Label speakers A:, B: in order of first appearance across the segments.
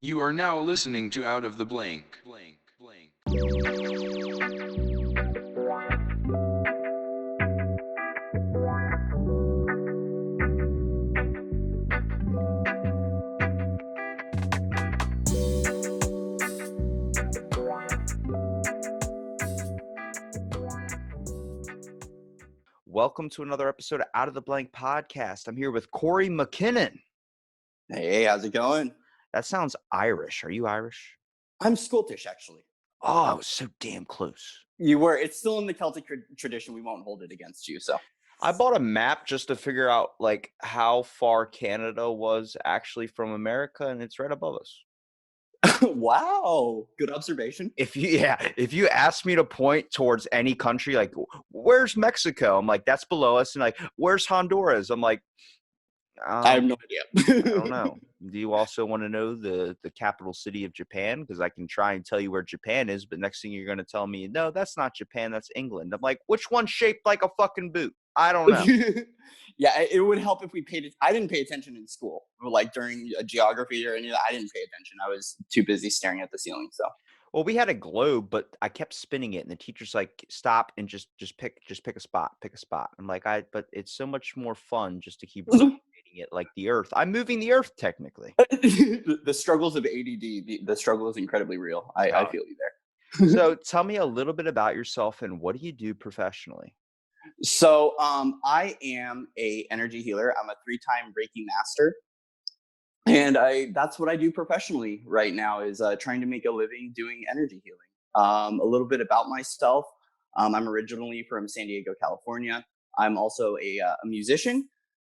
A: You are now listening to Out of the Blank.
B: Welcome to another episode of Out of the Blank podcast. I'm here with Cory MacKinnon.
C: Hey, how's it going?
B: That sounds Irish. Are you Irish?
C: I'm Scottish, actually.
B: Oh, I was so damn close.
C: You were. It's still in the Celtic tradition. We won't hold it against you. So,
B: I bought a map just to figure out like how far Canada was actually from America, and it's right above us.
C: wow, good observation.
B: If you ask me to point towards any country, like where's Mexico? I'm like, that's below us. And like, where's Honduras? I'm like,
C: I have no
B: I don't
C: idea.
B: know. Do you also want to know the capital city of Japan? Because I can try and tell you where Japan is, but next thing you're going to tell me, no, that's not Japan, that's England. I'm like, which one's shaped like a fucking boot? I don't know.
C: yeah, it would help if we paid. I didn't pay attention in school, like during geography or any of that. I didn't pay attention. I was too busy staring at the ceiling. So,
B: Well, we had a globe, but I kept spinning it, and the teacher's like, stop and just pick a spot, pick a spot. I'm like, but it's so much more fun just to keep rotating it like the Earth. I'm moving the Earth technically.
C: the struggles of ADD. The struggle is incredibly real. I feel you there.
B: So tell me a little bit about yourself and what do you do professionally?
C: So I am a energy healer. I'm a 3-time Reiki master, and I that's what I do professionally right now is trying to make a living doing energy healing. A little bit about myself. I'm originally from San Diego, California. I'm also a musician,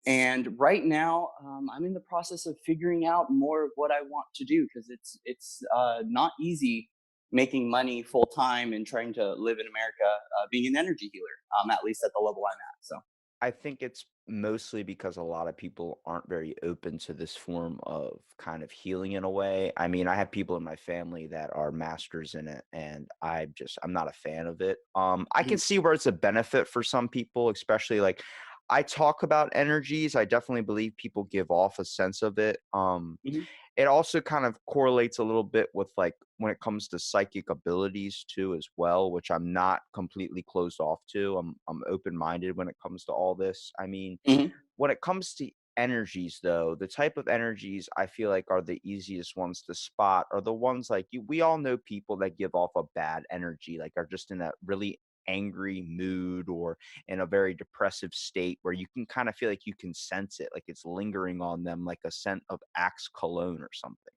C: and right now I'm in the process of figuring out more of what I want to do because it's not easy making money full time and trying to live in America being an energy healer, at least at the level I'm at. So.
B: I think it's mostly because a lot of people aren't very open to this form of kind of healing in a way. I mean, I have people in my family that are masters in it, and I'm not a fan of it. I can
C: Mhm.
B: see where it's a benefit for some people, especially like I talk about energies. I definitely believe people give off a sense of it.
C: Mhm.
B: It also kind of correlates a little bit with like when it comes to psychic abilities too as well, which I'm not completely closed off to. I'm open-minded when it comes to all this. I mean,
C: Mhm.
B: when it comes to energies though, the type of energies I feel like are the easiest ones to spot are the ones like we all know people that give off a bad energy, like are just in a really angry mood or in a very depressive state where you can kind of feel like you can sense it, like it's lingering on them like a scent of Axe cologne or something.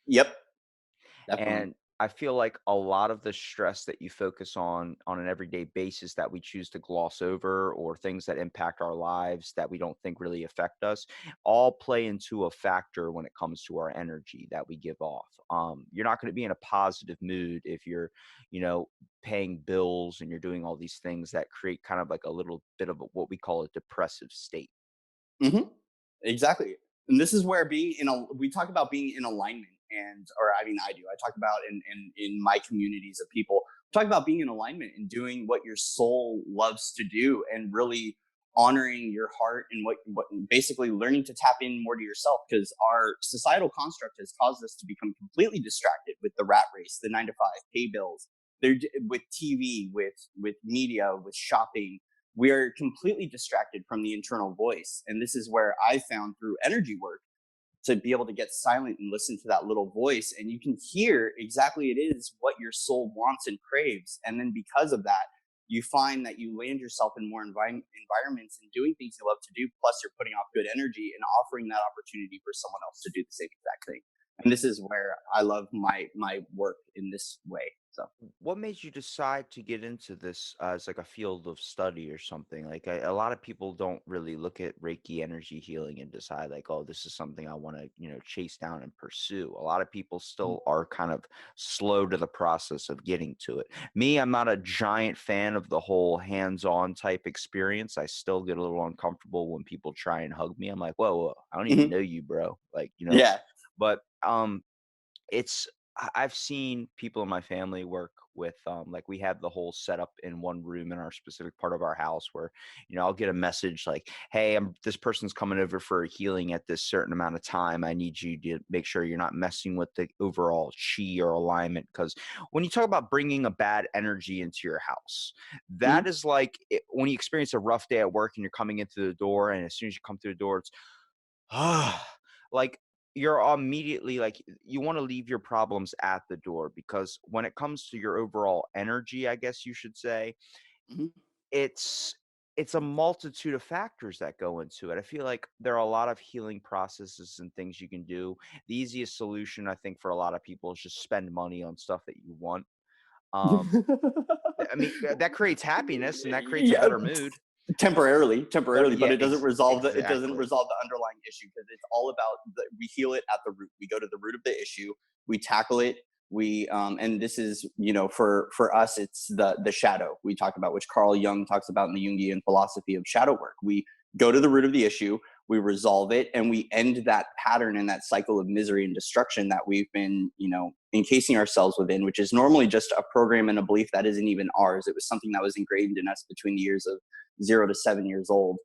C: Yep. Definitely.
B: And I feel like a lot of the stress that you focus on an everyday basis that we choose to gloss over or things that impact our lives that we don't think really affect us all play into a factor when it comes to our energy that we give off. You're not going to be in a positive mood if you're, you know, paying bills and you're doing all these things that create kind of like a little bit of what we call a depressive state.
C: Mhm. Exactly. And this is where we talk about being in alignment or I mean, I do. I talk about in my communities of people, talk about being in alignment and doing what your soul loves to do and really honoring your heart and what basically learning to tap in more to yourself because our societal construct has caused us to become completely distracted with the rat race, the 9 to 5, pay bills, with TV, with media, with shopping. We are completely distracted from the internal voice. And this is where I found through energy work to be able to get silent and listen to that little voice. And you can hear exactly it is what your soul wants and craves. And then because of that, you find that you land yourself in more environments and doing things you love to do. Plus, you're putting off good energy and offering that opportunity for someone else to do the same exact thing. And this is where I love my work in this way. So.
B: What made you decide to get into this as like a field of study or something? Like a lot of people don't really look at Reiki energy healing and decide like, oh, this is something I want to, chase down and pursue. A lot of people still are kind of slow to the process of getting to it. Me, I'm not a giant fan of the whole hands-on type experience. I still get a little uncomfortable when people try and hug me. I'm like, whoa, whoa, I don't even
C: Mhm.
B: know you, bro. Like,
C: Yeah.
B: but it's I've seen people in my family work with, like, we have the whole setup in one room in our specific part of our house where, I'll get a message like, "Hey, this person's coming over for a healing at this certain amount of time. I need you to make sure you're not messing with the overall chi or alignment." Because when you talk about bringing a bad energy into your house, that
C: Mhm.
B: is like when you experience a rough day at work and you're coming into the door, and as soon as you come through the door, it's like you're immediately like you want to leave your problems at the door, because when it comes to your overall energy, I guess you should say,
C: Mhm.
B: it's it's a multitude of factors that go into it. I feel like there are a lot of healing processes and things you can do. The easiest solution, I think, for a lot of people is just spend money on stuff that you want. Um, I mean, that creates happiness and that creates a
C: Yeah,
B: better mood. But
C: temporarily, but
B: yeah,
C: it doesn't resolve
B: exactly.
C: the underlying issue, because it's all about we heal it at the root. We go to the root of the issue, we tackle it. We and this is, for us, it's the shadow we talk about, which Carl Jung talks about in the Jungian philosophy of shadow work. We go to the root of the issue, we resolve it, and we end that pattern and that cycle of misery and destruction that we've been, encasing ourselves within, which is normally just a program and a belief that isn't even ours. It was something that was engraved in us between the years of 0 to 7 years old,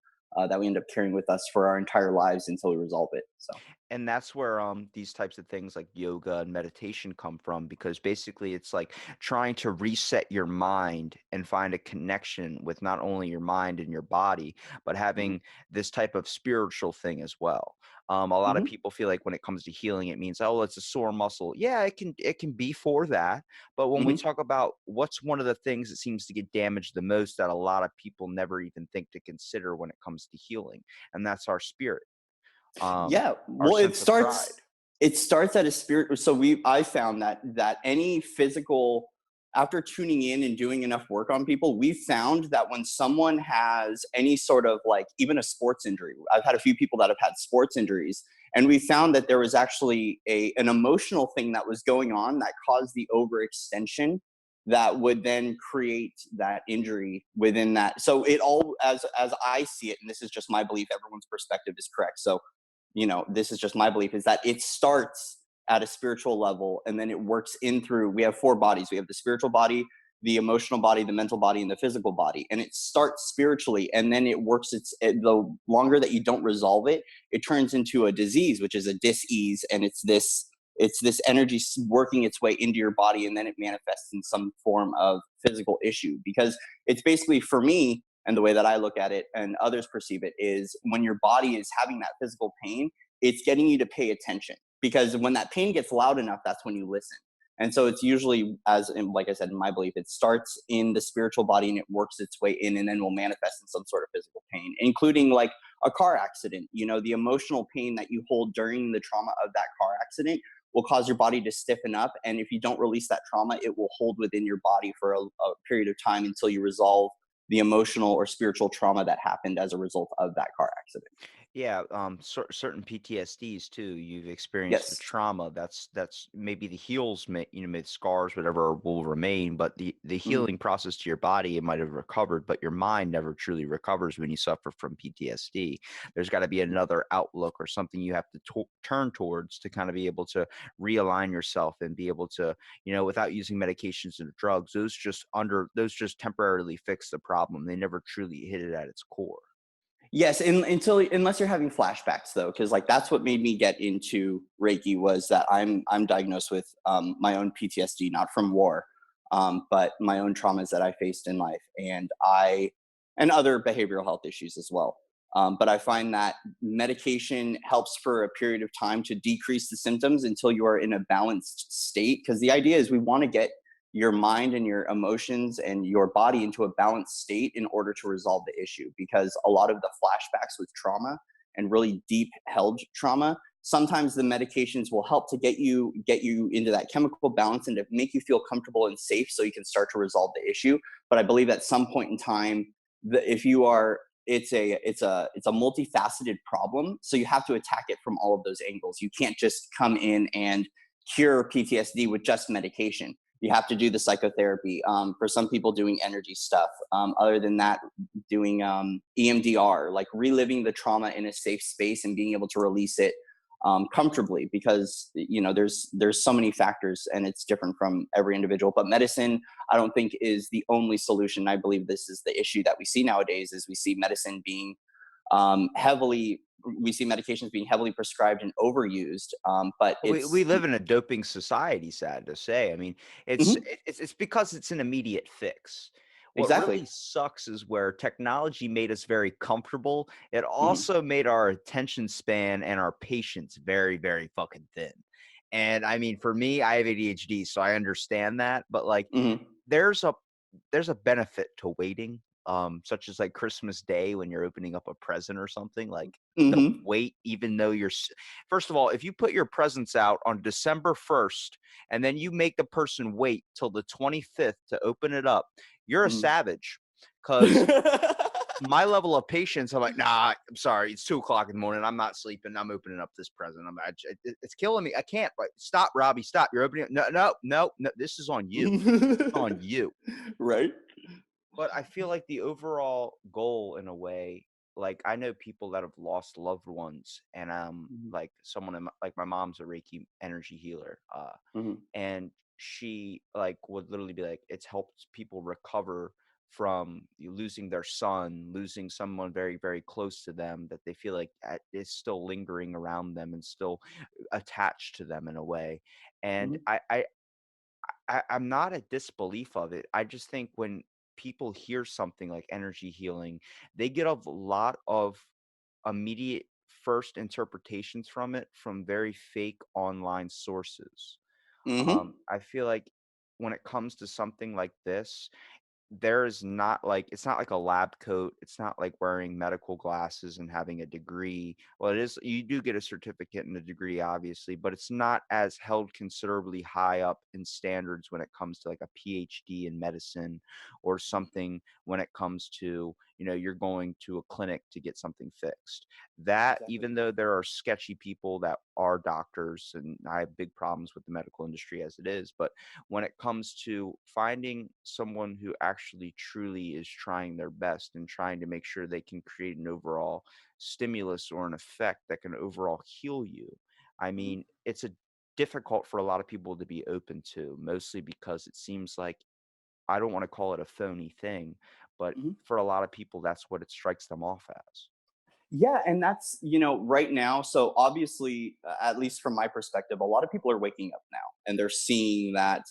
C: that we end up carrying with us for our entire lives until we resolve it. So.
B: And that's where these types of things like yoga and meditation come from, because basically it's like trying to reset your mind and find a connection with not only your mind and your body, but
C: Mhm.
B: having this type of spiritual thing as well. A lot of
C: Mhm.
B: people feel like when it comes to healing, it means, oh, it's a sore muscle. Yeah, it can be for that. But when we
C: Mhm.
B: talk about what's one of the things that seems to get damaged the most, that a lot of people never even think to consider when it comes to healing, and that's our spirit, um,
C: Yeah,
B: our
C: well,
B: sense of pride.
C: it starts at a spirit. So I found that any physical, after tuning in and doing enough work on people, we found that when someone has any sort of, like, even a sports injury, I've had a few people that have had sports injuries, and we found that there was actually a an emotional thing that was going on that caused the overextension that would then create that injury within that. So it all, as I see it, and this is just my belief, everyone's perspective is correct. So, this is just my belief, is that it starts at a spiritual level and then it works in through. We have four bodies. We have the spiritual body, the emotional body, the mental body, and the physical body. And it starts spiritually and then it works. The longer that you don't resolve it, it turns into a disease, which is a dis-ease. And it's this energy working its way into your body, and then it manifests in some form of physical issue. Because it's basically, for me, and the way that I look at it and others perceive it, is when your body is having that physical pain, it's getting you to pay attention. Because when that pain gets loud enough, that's when you listen. And so it's usually, like I said, in my belief, it starts in the spiritual body and it works its way in and then will manifest in some sort of physical pain, including like a car accident. The emotional pain that you hold during the trauma of that car accident will cause your body to stiffen up. And if you don't release that trauma, it will hold within your body for a period of time until you resolve the emotional or spiritual trauma that happened as a result of that car accident.
B: Yeah, certain PTSDs too. You've experienced a
C: Yes.
B: trauma. That's maybe the heals, may scars, whatever will remain, but the
C: Mhm.
B: healing process to your body, it might have recovered, but your mind never truly recovers when you suffer from PTSD. There's got to be another outlook or something you have to turn towards to kind of be able to realign yourself and be able to, without using medications and drugs. Those just temporarily fix the problem. They never truly hit it at its core.
C: Yes, unless you're having flashbacks, though, because like that's what made me get into Reiki, was that I'm diagnosed with my own PTSD, not from war, but my own traumas that I faced in life, and other behavioral health issues as well. But I find that medication helps for a period of time to decrease the symptoms until you are in a balanced state. Because the idea is we want to get your mind and your emotions and your body into a balanced state in order to resolve the issue. Because a lot of the flashbacks with trauma and really deep held trauma, sometimes the medications will help to get you into that chemical balance and to make you feel comfortable and safe so you can start to resolve the issue. But I believe at some point in time, if you are it's a multifaceted problem, so you have to attack it from all of those angles. You can't just come in and cure PTSD with just medication. You have to do the psychotherapy. For some people, doing energy stuff. Other than that, doing EMDR, like reliving the trauma in a safe space and being able to release it. comfortably, because there's so many factors and it's different from every individual. But medicine, I don't think, is the only solution. I believe this is the issue that we see nowadays: is we see medicine being heavily we see medications being heavily prescribed and overused. But
B: We
C: it's
B: live in a doping society, sad to say. I mean,
C: Mhm,
B: it's because it's an immediate fix. What
C: exactly.
B: really sucks is where technology made us very comfortable. It
C: Hmm.
B: also made our attention span and our patience very, very fucking thin. And I mean, for me, I have ADHD, so I understand that. But like,
C: Hmm.
B: there's a there's a benefit to waiting, such as like Christmas Day when you're opening up a present or something. Like the
C: Hmm.
B: wait, even though first of all, if you put your presents out on December 1st and then you make the person wait till the 25th to open it up, you're a
C: Hmm.
B: savage. Because my level of patience, I'm like, nah, I'm sorry, it's 2 o'clock in the morning. I'm not sleeping. I'm opening up this present. It's killing me. I can't. Like, stop, Robbie. Stop. You're opening. No, no, no, no. This is on you. On you.
C: Right.
B: But I feel like the overall goal, in a way, like I know people that have lost loved ones, and
C: Hmm.
B: like someone like my mom's a Reiki energy healer,
C: Hmm.
B: and she like would literally be like, it's helped people recover from losing their son, losing someone very, very close to them that they feel like is still lingering around them and still attached to them in a way. And
C: Hmm.
B: I'm not a disbelief of it. I just think when people hear something like energy healing, they get a lot of immediate first interpretations from it from very fake online sources.
C: Hmm.
B: I feel like when it comes to something like this, there is not like it's not like a lab coat. It's not like wearing medical glasses and having a degree. Well, it is, you do get a certificate and a degree, obviously, but it's not as held considerably high up in standards when it comes to like a PhD in medicine or something when it comes to, you're going to a clinic to get something fixed. That,
C: Exactly.
B: even though there are sketchy people that are doctors, and I have big problems with the medical industry as it is, but when it comes to finding someone who actually truly is trying their best and trying to make sure they can create an overall stimulus or an effect that can overall heal you. I
C: Hmm.
B: mean, it's a difficult for a lot of people to be open to, mostly because it seems like, I don't want to call it a phony thing, but
C: Hmm.
B: for a lot of people, that's what it strikes them off as.
C: Yeah, and that's, right now. So obviously, at least from my perspective, a lot of people are waking up now and they're seeing that.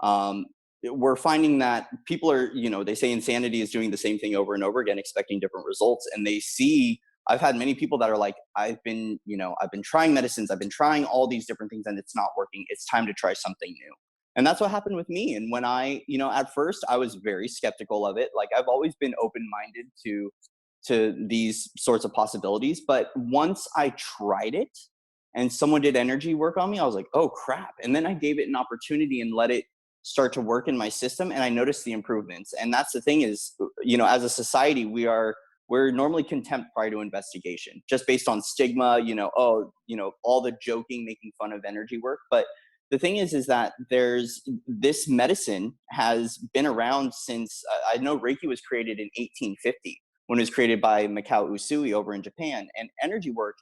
C: Um, we're finding that people are, they say insanity is doing the same thing over and over again, expecting different results. And they see, I've had many people that are like, I've been trying medicines, I've been trying all these different things and it's not working. It's time to try something new. And that's what happened with me. And when at first I was very skeptical of it. Like I've always been open minded to these sorts of possibilities. But once I tried it and someone did energy work on me, I was like, oh crap. And then I gave it an opportunity and let it start to work in my system. And I noticed the improvements. And that's the thing is, as a society, we're normally contempt prior to investigation, just based on stigma, all the joking, making fun of energy work. But the thing is that there's this medicine has been around since I know Reiki was created in 1850 when it was created by Mikao Usui over in Japan. And energy work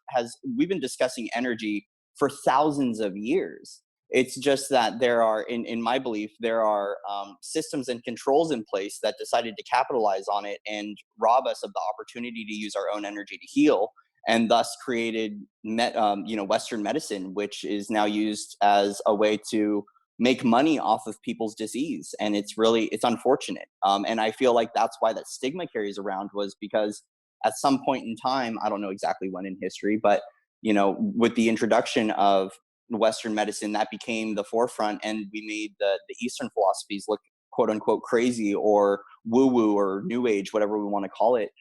C: we've been discussing energy for thousands of years. It's just that there are, in my belief, there are systems and controls in place that decided to capitalize on it and rob us of the opportunity to use our own energy to heal, and thus created, Western medicine, which is now used as a way to make money off of people's disease. And it's unfortunate. And I feel like that's why that stigma carries around, was because at some point in time, I don't know exactly when in history, but with the introduction of Western medicine, that became the forefront, and we made the Eastern philosophies look quote unquote crazy or woo woo or new age, whatever we want to call it.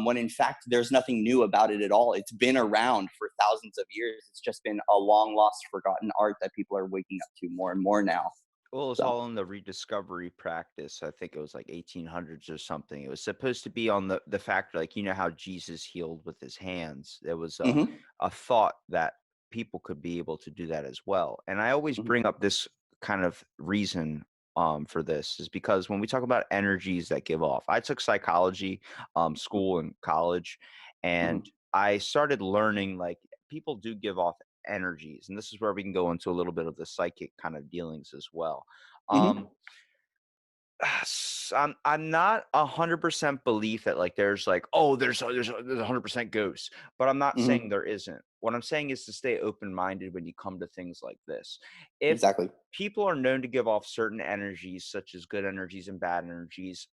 C: When in fact there's nothing new about it at all. It's been around for thousands of years. It's just been a long lost, forgotten art that people are waking up to more and more now.
B: Well, it's
C: So.
B: all in the rediscovery practice. I think it was like 1800s or something. It was supposed to be on the fact, like, how Jesus healed with his hands. There was
C: Hmm.
B: a thought that people could be able to do that as well. And I always
C: Hmm.
B: bring up this kind of reason for this is because when we talk about energies that give off, I took psychology school in college, and
C: Hmm.
B: I started learning like people do give off energies, and this is where we can go into a little bit of the psychic kind of dealings as well.
C: Hmm.
B: Um, I'm not 100% belief that like there's like, oh, there's 100% ghosts, but I'm not
C: Hmm.
B: saying there isn't. What I'm saying is to stay open minded when you come to things like this. If
C: Exactly.
B: people are known to give off certain energies, such as good energies and bad energies,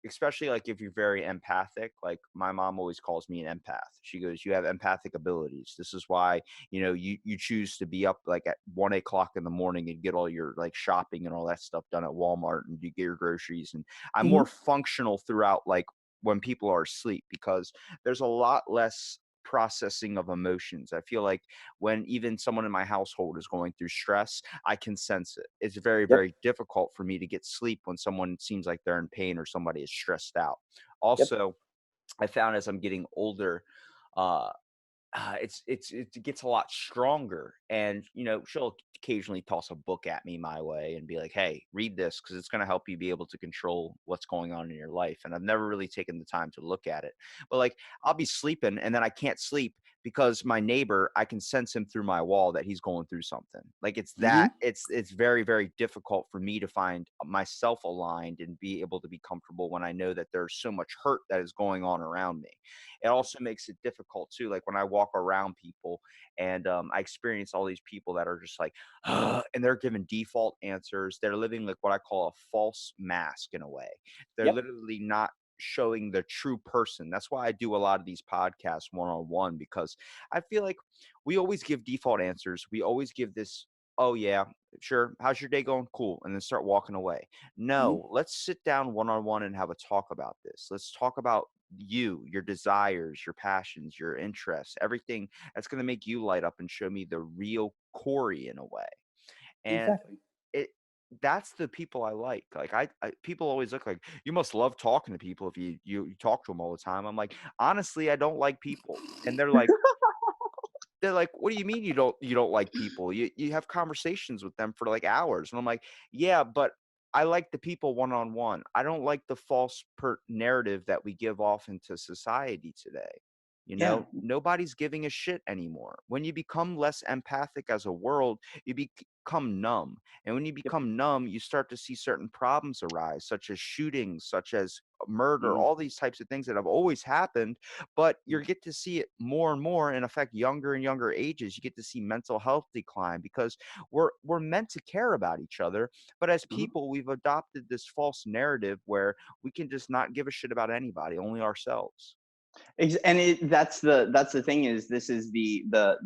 B: especially like if you're very empathic, like my mom always calls me an empath. She goes, "You have empathic abilities. This is why you choose to be up like at 1 o'clock in the morning and get all your like shopping and all that stuff done at Walmart and you get your groceries." And I'm more
C: Hmm.
B: functional throughout like when people are asleep because there's a lot less processing of emotions. I feel like when even someone in my household is going through stress, I can sense it. It's very,
C: Yep.
B: very difficult for me to get sleep when someone seems like they're in pain or somebody is stressed out.
C: Yep.
B: Also, I found as I'm getting older, uh, it gets a lot stronger, and she'll occasionally toss a book at me my way and be like, "Hey, read this because it's going to help you be able to control what's going on in your life." And I've never really taken the time to look at it, but like I'll be sleeping and then I can't sleep because my neighbor, I can sense him through my wall that he's going through something. Like
C: Hmm.
B: it's very, very difficult for me to find myself aligned and be able to be comfortable when I know that there's so much hurt that is going on around me. It also makes it difficult too. Like when I walk around people and I experience all these people that are just like, and they're given default answers. They're living like what I call a false mask in a way. They're
C: Yep.
B: literally not showing the true person. That's why I do a lot of these podcasts one on one because I feel like we always give default answers. We always give this, oh, yeah, sure. How's your day going? Cool. And then start walking away.
C: Hmm.
B: No, let's sit down one on one and have a talk about this. Let's talk about you, your desires, your passions, your interests, everything that's going to make you light up and show me the real Cory in a way. And
C: Exactly.
B: it that's the people I like. Like people always look like you must love talking to people if you talk to them all the time. I'm like, honestly, I don't like people. And they're like, "What do you mean you don't like people? You have conversations with them for like hours." And I'm like, "Yeah, but I like the people one on one. I don't like the false narrative that we give off into society today.
C: Yeah.
B: Nobody's giving a shit anymore. When you become less empathic as a world, you become numb. And when you
C: Yep.
B: become numb, you start to see certain problems arise, such as shootings, such as murder,
C: Hmm.
B: all these types of things that have always happened, but you get to see it more and more and affect younger and younger ages. You get to see mental health decline because we're meant to care about each other, but as
C: Hmm.
B: people, we've adopted this false narrative where we can just not give a shit about anybody, only ourselves.
C: And that's the thing is this is the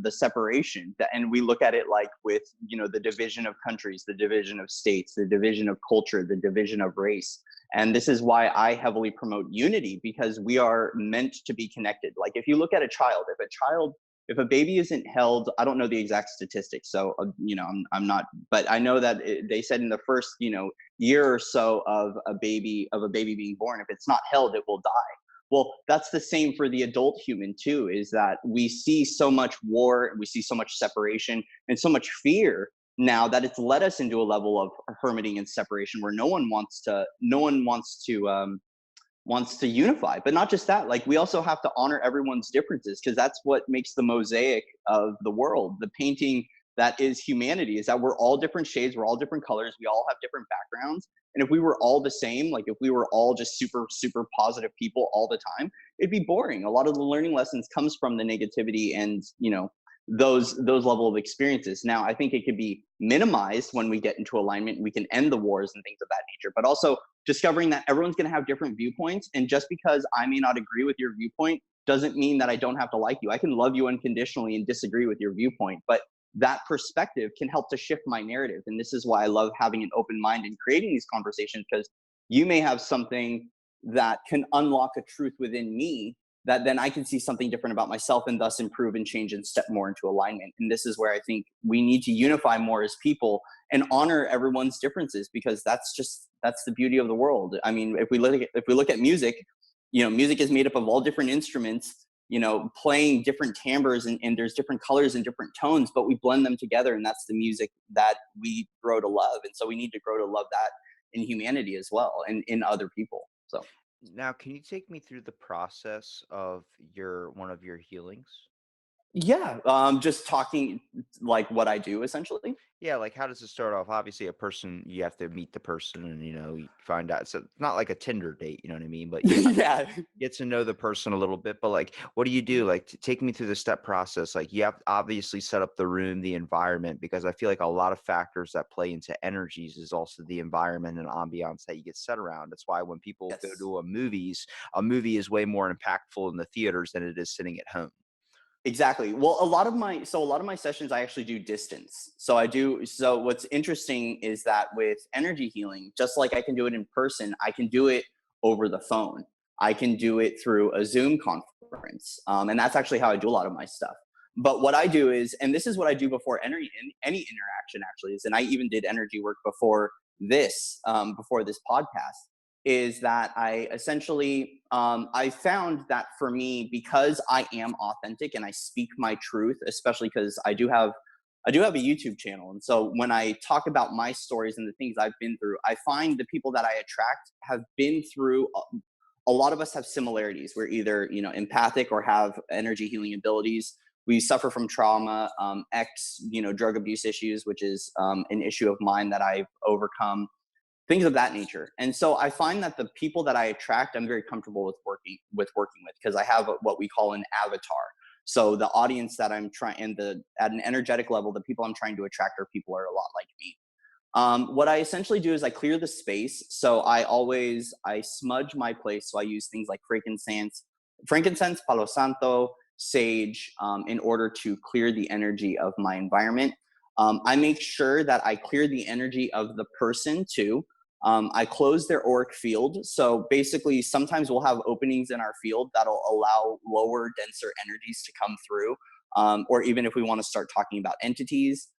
C: separation that, and we look at it like with the division of countries, the division of states, the division of culture, the division of race. And this is why I heavily promote unity, because we are meant to be connected. Like if you look at a child, if a baby isn't held, I don't know the exact statistics, so I'm not, but I know that they said in the first year or so of a baby being born, if it's not held, it will die. Well, that's the same for the adult human too, is that we see so much war, we see so much separation and so much fear now that it's led us into a level of hermiting and separation where no one wants to unify. But not just that, like we also have to honor everyone's differences, because that's what makes the mosaic of the world, the painting that is humanity, is that we're all different shades, we're all different colors, we all have different backgrounds. And if we were all the same, like if we were all just super super positive people all the time, it'd be boring. A lot of the learning lessons comes from the negativity and those level of experiences. Now I think it could be minimized when we get into alignment. We can end the wars and things of that nature, but also discovering that everyone's going to have different viewpoints. And just because I may not agree with your viewpoint doesn't mean that I don't have to like you. I can love you unconditionally and disagree with your viewpoint, but that perspective can help to shift my narrative. And this is why I love having an open mind and creating these conversations, because you may have something that can unlock a truth within me that then I can see something different about myself and thus improve and change and step more into alignment. And this is where I think we need to unify more as people and honor everyone's differences, because that's the beauty of the world. I mean, if we look at music, music is made up of all different instruments, playing different timbres, and there's different colors and different tones, but we blend them together, and that's the music that we grow to love. And so we need to grow to love that in humanity as well, and in other people. So
B: Now, can you take me through the process of your one of your healings?
C: Yeah, just talking like what I do essentially.
B: Yeah, like how does it start off? Obviously, a person you have to meet the person and you find out. So it's not like a Tinder date, you know what I mean? But you
C: Yeah.
B: get to know the person a little bit. But like, what do you do? Like, take me through the step process. Like, you have to obviously set up the room, the environment, because I feel like a lot of factors that play into energies is also the environment and ambiance that you get set around. That's why when people go
C: Yes.
B: to a movie is way more impactful in the theaters than it is sitting at home.
C: Exactly. Well, a lot of my sessions I actually do distance. So what's interesting is that with energy healing, just like I can do it in person, I can do it over the phone. I can do it through a Zoom conference. And that's actually how I do a lot of my stuff. But what I do is, and this is what I do before any interaction actually is, and I even did energy work before this podcast, is that I essentially I found that for me, because I am authentic and I speak my truth, especially because I do have a YouTube channel, and so when I talk about my stories and the things I've been through, I find the people that I attract have been through. A lot of us have similarities. We're either empathic or have energy healing abilities. We suffer from trauma, drug abuse issues, which is an issue of mine that I've overcome, things of that nature. And so I find that the people that I attract, I'm very comfortable with working with because I have what we call an avatar. So the audience that I'm trying, and the at an energetic level, the people I'm trying to attract are people are a lot like me. What I essentially do is I clear the space. So I smudge my place. So I use things like frankincense, palo santo, sage, in order to clear the energy of my environment. I make sure that I clear the energy of the person too. I close their auric field. So basically, sometimes we'll have openings in our field that'll allow lower, denser energies to come through. Or even if we want to start talking about entities,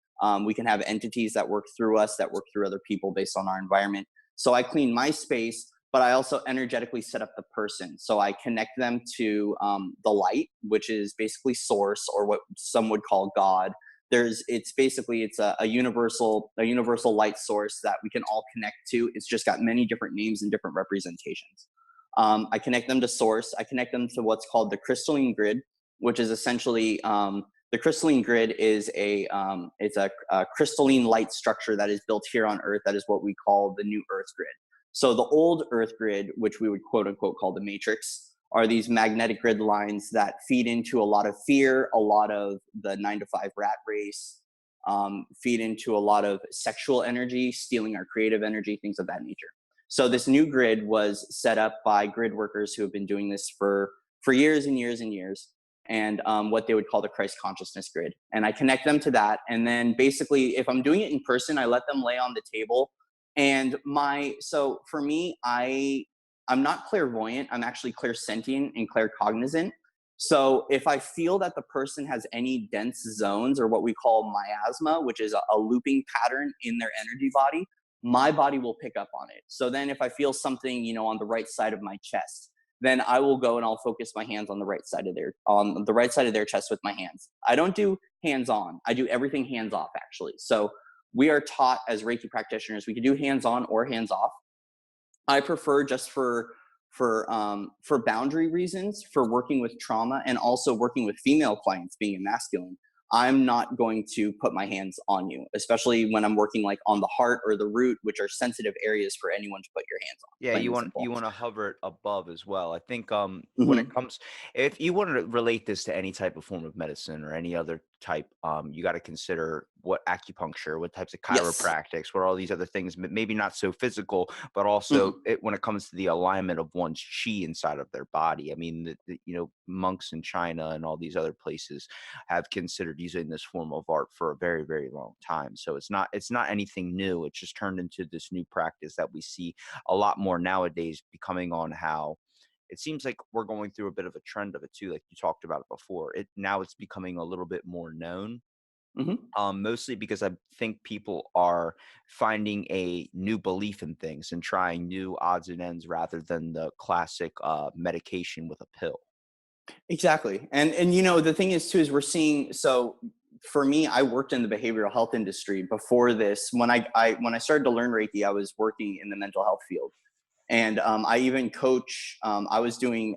C: we can have entities that work through us, that work through other people based on our environment. So I clean my space, but I also energetically set up the person. So I connect them to the light, which is basically source, or what some would call God. It's a universal light source that we can all connect to. It's just got many different names and different representations. I connect them to source. I connect them to what's called the crystalline grid, which is essentially the crystalline grid is a crystalline light structure that is built here on Earth. That is what we call the new Earth grid. So the old Earth grid, which we would quote unquote call the matrix, are these magnetic grid lines that feed into a lot of fear, a lot of the 9 to 5 rat race, feed into a lot of sexual energy, stealing our creative energy, things of that nature. So this new grid was set up by grid workers who have been doing this for years and years and years, and what they would call the Christ consciousness grid. And I connect them to that. And then basically, if I'm doing it in person, I let them lay on the table. So for me, I'm not clairvoyant. I'm actually clairsentient and claircognizant. So if I feel that the person has any dense zones, or what we call miasma, which is a looping pattern in their energy body, my body will pick up on it. So then if I feel something, on the right side of my chest, then I will go and I'll focus my hands on the right side of their chest with my hands. I don't do hands on. I do everything hands off actually. So we are taught as Reiki practitioners, we can do hands on or hands off. I prefer, just for boundary reasons, for working with trauma and also working with female clients, being a masculine. I'm not going to put my hands on you, especially when I'm working like on the heart or the root, which are sensitive areas for anyone to put your hands on.
B: Yeah,
C: Plain
B: you
C: and
B: want
C: simple.
B: hover it above as well. I think when it
C: Hmm.
B: comes, if you want to relate this to any type of form of medicine or any other type, you got to consider what acupuncture, what types of
C: Yes.
B: chiropractics, what all these other things, maybe not so physical, but also
C: Hmm.
B: when it comes to the alignment of one's chi inside of their body. I mean, monks in China and all these other places have considered using this form of art for a very, very long time. So it's not anything new. It's just turned into this new practice that we see a lot more nowadays, becoming on how it seems like we're going through a bit of a trend of it too, like you talked about it before. It's becoming a little bit more known,
C: Hmm.
B: mostly because I think people are finding a new belief in things and trying new odds and ends rather than the classic medication with a pill.
C: Exactly. And the thing is too is we're seeing, so for me, I worked in the behavioral health industry before this. When I started to learn Reiki, I was working in the mental health field. And I even I was doing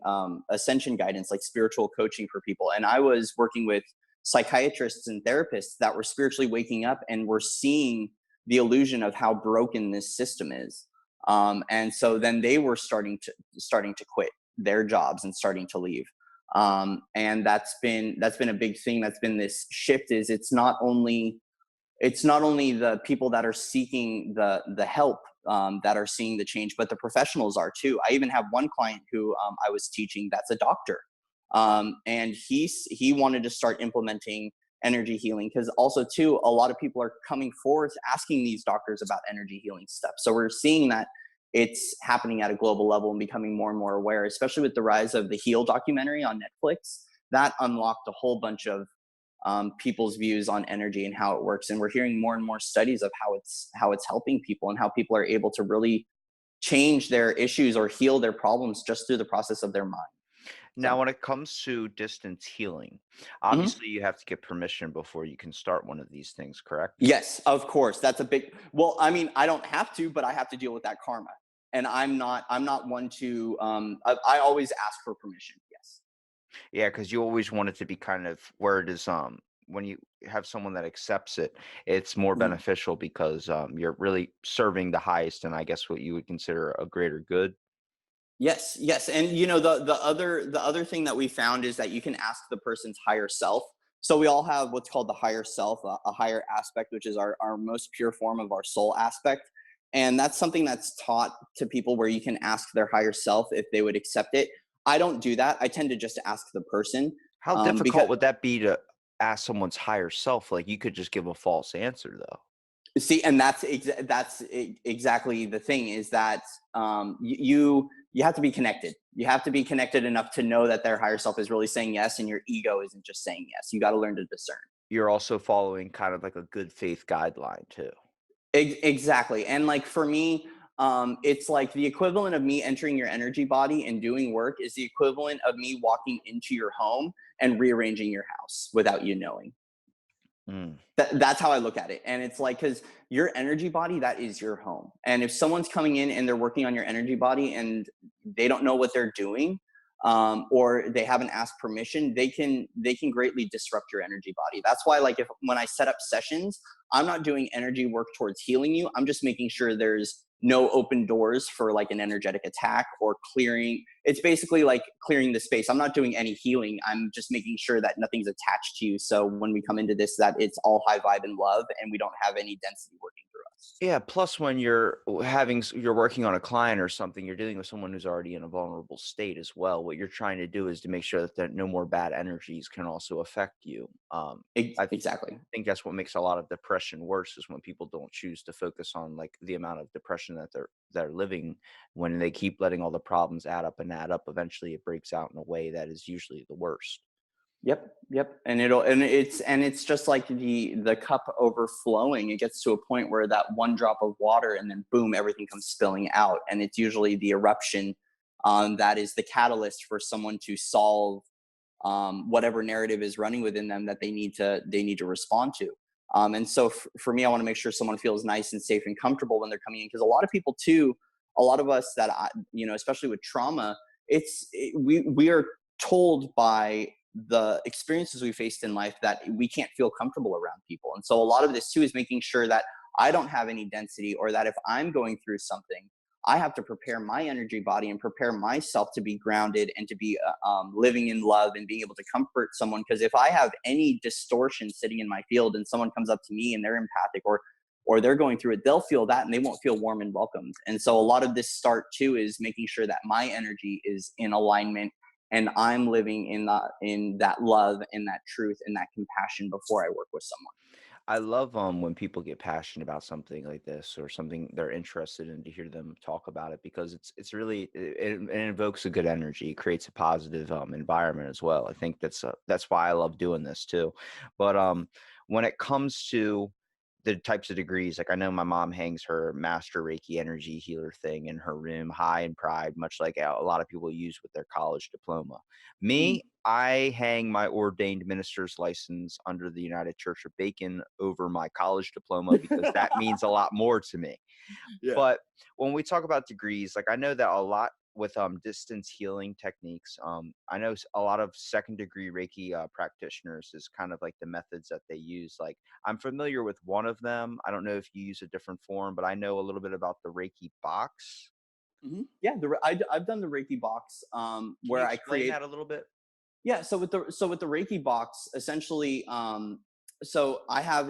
C: ascension guidance, like spiritual coaching for people. And I was working with psychiatrists and therapists that were spiritually waking up and were seeing the illusion of how broken this system is. And so then they were starting to quit their jobs and starting to leave. And that's been a big thing. That's been this shift. Is it's not only the people that are seeking the help that are seeing the change, but the professionals are too. I even have one client who I was teaching that's a doctor, and he wanted to start implementing energy healing because also too a lot of people are coming forward asking these doctors about energy healing stuff. So we're seeing that it's happening at a global level and becoming more and more aware, especially with the rise of the Heal documentary on Netflix. That unlocked a whole bunch of people's views on energy and how it works. And we're hearing more and more studies of how it's helping people and how people are able to really change their issues or heal their problems just through the process of their mind.
B: Now,
C: So,
B: when it comes to distance healing,
C: mhm.
B: obviously you have to get permission before you can start one of these things, correct?
C: Yes, of course, that's a big. Well, I mean, I don't have to, but I have to deal with that karma, and I'm not one to. I always ask for permission. Yes.
B: Yeah, because you always want it to be kind of where it is. When you have someone that accepts it, it's more
C: Mhm.
B: beneficial because you're really serving the highest and I guess what you would consider a greater good.
C: Yes, yes, and the other thing that we found is that you can ask the person's higher self. So we all have what's called the higher self, a higher aspect, which is our most pure form of our soul aspect, and that's something that's taught to people where you can ask their higher self if they would accept it. I don't do that. I tend to just ask the person
B: How
C: because
B: difficult would that be to ask someone's higher self? Like you could just give a false answer though.
C: see, and exactly the thing is that you have to be connected. You have to be connected enough to know that their higher self is really saying yes, and your ego isn't just saying yes. You got to learn to discern.
B: You're also following kind of like a good faith guideline too.
C: Exactly, and like for me, it's like the equivalent of me entering your energy body and doing work is the equivalent of me walking into your home and rearranging your house without you knowing.
B: Mm.
C: That's how I look at it. And it's like, because your energy body, that is your home. And if someone's coming in and they're working on your energy body and they don't know what they're doing, or they haven't asked permission, they can greatly disrupt your energy body. That's why, like, if when I set up sessions, I'm not doing energy work towards healing you. I'm just making sure there's no open doors for like an energetic attack or clearing. It's basically like clearing the space. I'm not doing any healing. I'm just making sure that nothing's attached to you. So when we come into this, that it's all high vibe and love, and we don't have any density working through us.
B: Yeah, plus when you're working on a client or something, you're dealing with someone who's already in a vulnerable state as well. What you're trying to do is to make sure that no more bad energies can also affect you. I
C: Exactly.
B: think that's what makes a lot of depression worse is when people don't choose to focus on like the amount of depression that they're living. When they keep letting all the problems add up and add up, eventually it breaks out in a way that is usually the worst.
C: Yep, yep. And it's just like the cup overflowing. It gets to a point where that one drop of water, and then boom, everything comes spilling out. And it's usually the eruption that is the catalyst for someone to solve whatever narrative is running within them that they need to respond to. And so for me, I want to make sure someone feels nice and safe and comfortable when they're coming in, because a lot of people too, a lot of us that especially with trauma, we are told by the experiences we faced in life that we can't feel comfortable around people. And so a lot of this too is making sure that I don't have any density, or that if I'm going through something, I have to prepare my energy body and prepare myself to be grounded and to be living in love and being able to comfort someone. Because if I have any distortion sitting in my field and someone comes up to me and they're empathic, or they're going through it, they'll feel that and they won't feel warm and welcomed. And so a lot of this start too is making sure that my energy is in alignment and I'm living in that love and that truth and that compassion before I work with someone.
B: I love when people get passionate about something like this or something they're interested in to hear them talk about it because it's really it invokes a good energy, it creates a positive environment as well. I think that's why I love doing this too. But when it comes to the types of degrees, like I know my mom hangs her master Reiki Energy Healer thing in her room, high in pride, much like a lot of people use with their college diploma.
C: Mm.
B: Me, I hang my ordained minister's license under the United Church of Bacon over my college diploma because that means a lot more to me.
C: Yeah.
B: But when we talk about degrees, like I know that a lot with distance healing techniques. I know a lot of second degree Reiki practitioners is kind of like the methods that they use. Like I'm familiar with one of them. I don't know if you use a different form, but I know a little bit about the Reiki box.
C: Yeah, I've done the Reiki box,
B: Can you
C: where I
B: explain
C: create.
B: that a little bit?
C: Yeah, so with the Reiki box, essentially, so I have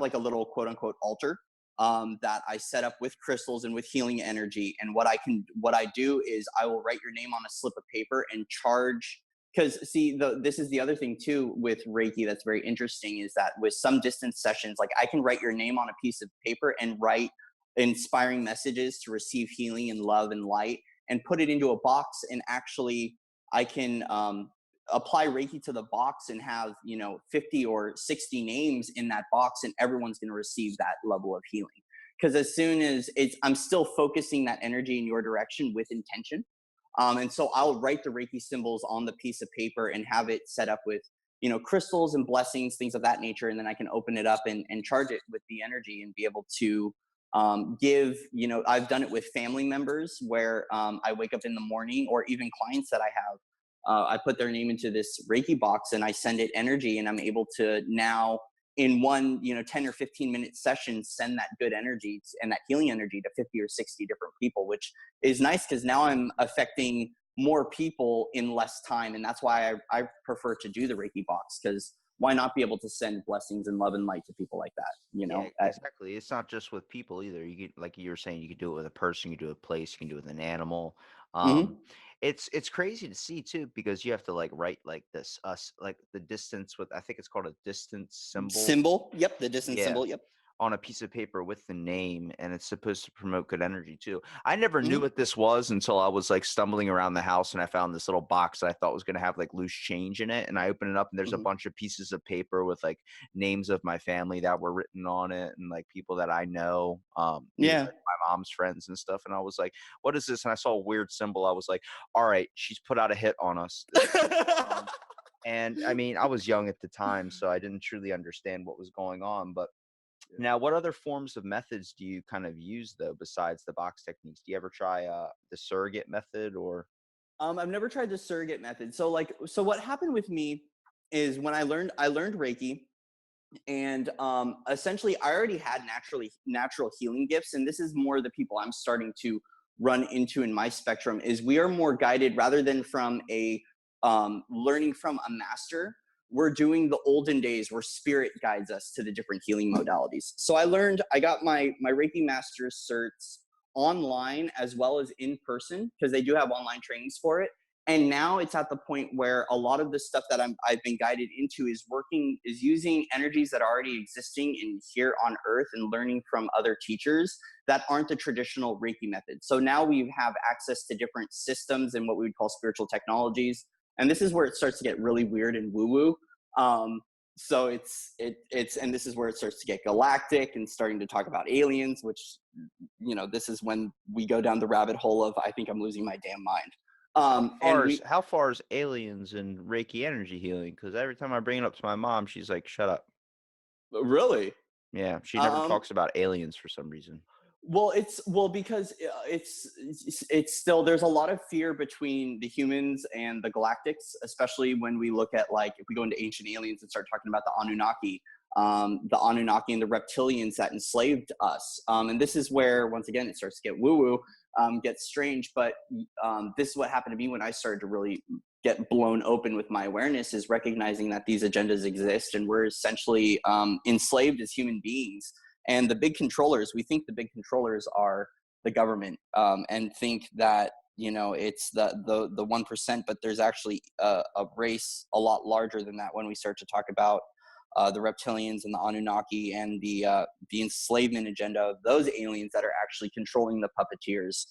C: like a little quote unquote altar, that I set up with crystals and with healing energy. And what I do is I will write your name on a slip of paper and charge. Because see, this is the other thing too with Reiki that's very interesting, is that with some distance sessions, like I can write your name on a piece of paper and write inspiring messages to receive healing and love and light, and put it into a box, and actually I can apply Reiki to the box and have, 50 or 60 names in that box, and everyone's going to receive that level of healing. Because as soon as I'm still focusing that energy in your direction with intention. And so I'll write the Reiki symbols on the piece of paper and have it set up with, crystals and blessings, things of that nature. And then I can open it up and charge it with the energy and be able to give, I've done it with family members where I wake up in the morning, or even clients that I have. I put their name into this Reiki box and I send it energy, and I'm able to now in one, 10 or 15-minute session, send that good energy and that healing energy to 50 or 60 different people, which is nice because now I'm affecting more people in less time. And that's why I prefer to do the Reiki box, because why not be able to send blessings and love and light to people like that,
B: Yeah, exactly. It's not just with people either. You could, like you were saying, you could do it with a person, you can do it with a place, you can do it with an animal. Um,
C: Mhm.
B: it's crazy to see too, because you have to like write like this us like the distance with, I think it's called a distance symbol.
C: Symbol. Yep. The distance
B: Yeah,
C: symbol. Yep.
B: on a piece of paper with the name, and it's supposed to promote good energy too. I never knew
C: Mhm.
B: what this was until I was like stumbling around the house and I found this little box that I thought was going to have like loose change in it, and I opened it up and there's a
C: Mhm.
B: bunch of pieces of paper with like names of my family that were written on it, and like people that I know,
C: Yeah.
B: like my mom's friends and stuff. And I was like, what is this? And I saw a weird symbol. I was like, all right, she's put out a hit on us. This is what's going on. And I mean, I was young at the time, so I didn't truly understand what was going on. But now, what other forms of methods do you kind of use though, besides the box techniques? Do you ever try the surrogate method or?
C: I've never tried the surrogate method. So what happened with me is when I learned Reiki, and essentially I already had natural healing gifts, and this is more the people I'm starting to run into in my spectrum, is we are more guided rather than from a learning from a master. We're doing the olden days where spirit guides us to the different healing modalities. So I got my Reiki master's certs online as well as in person, because they do have online trainings for it. And now it's at the point where a lot of the stuff that I've been guided into is using energies that are already existing in here on earth, and learning from other teachers that aren't the traditional Reiki method. So now we have access to different systems and what we would call spiritual technologies. And this is where it starts to get really weird and woo woo. So it's and this is where it starts to get galactic and starting to talk about aliens, which, this is when we go down the rabbit hole of, I think I'm losing my damn mind. And we
B: How far is aliens and Reiki energy healing? Because every time I bring it up to my mom, she's like, "Shut up."
C: Really.
B: Yeah, she never
C: Um,
B: talks about aliens for some reason.
C: because it's still, there's a lot of fear between the humans and the galactics, especially when we look at, like, if we go into ancient aliens and start talking about the Anunnaki and the reptilians that enslaved us. And this is where, once again, it starts to get woo woo, gets strange. But this is what happened to me when I started to really get blown open with my awareness, is recognizing that these agendas exist, and we're essentially enslaved as human beings. And the big controllers, we think the big controllers are the government, and think that, it's the 1%, but there's actually a race a lot larger than that when we start to talk about the reptilians and the Anunnaki, and the enslavement agenda of those aliens that are actually controlling the puppeteers.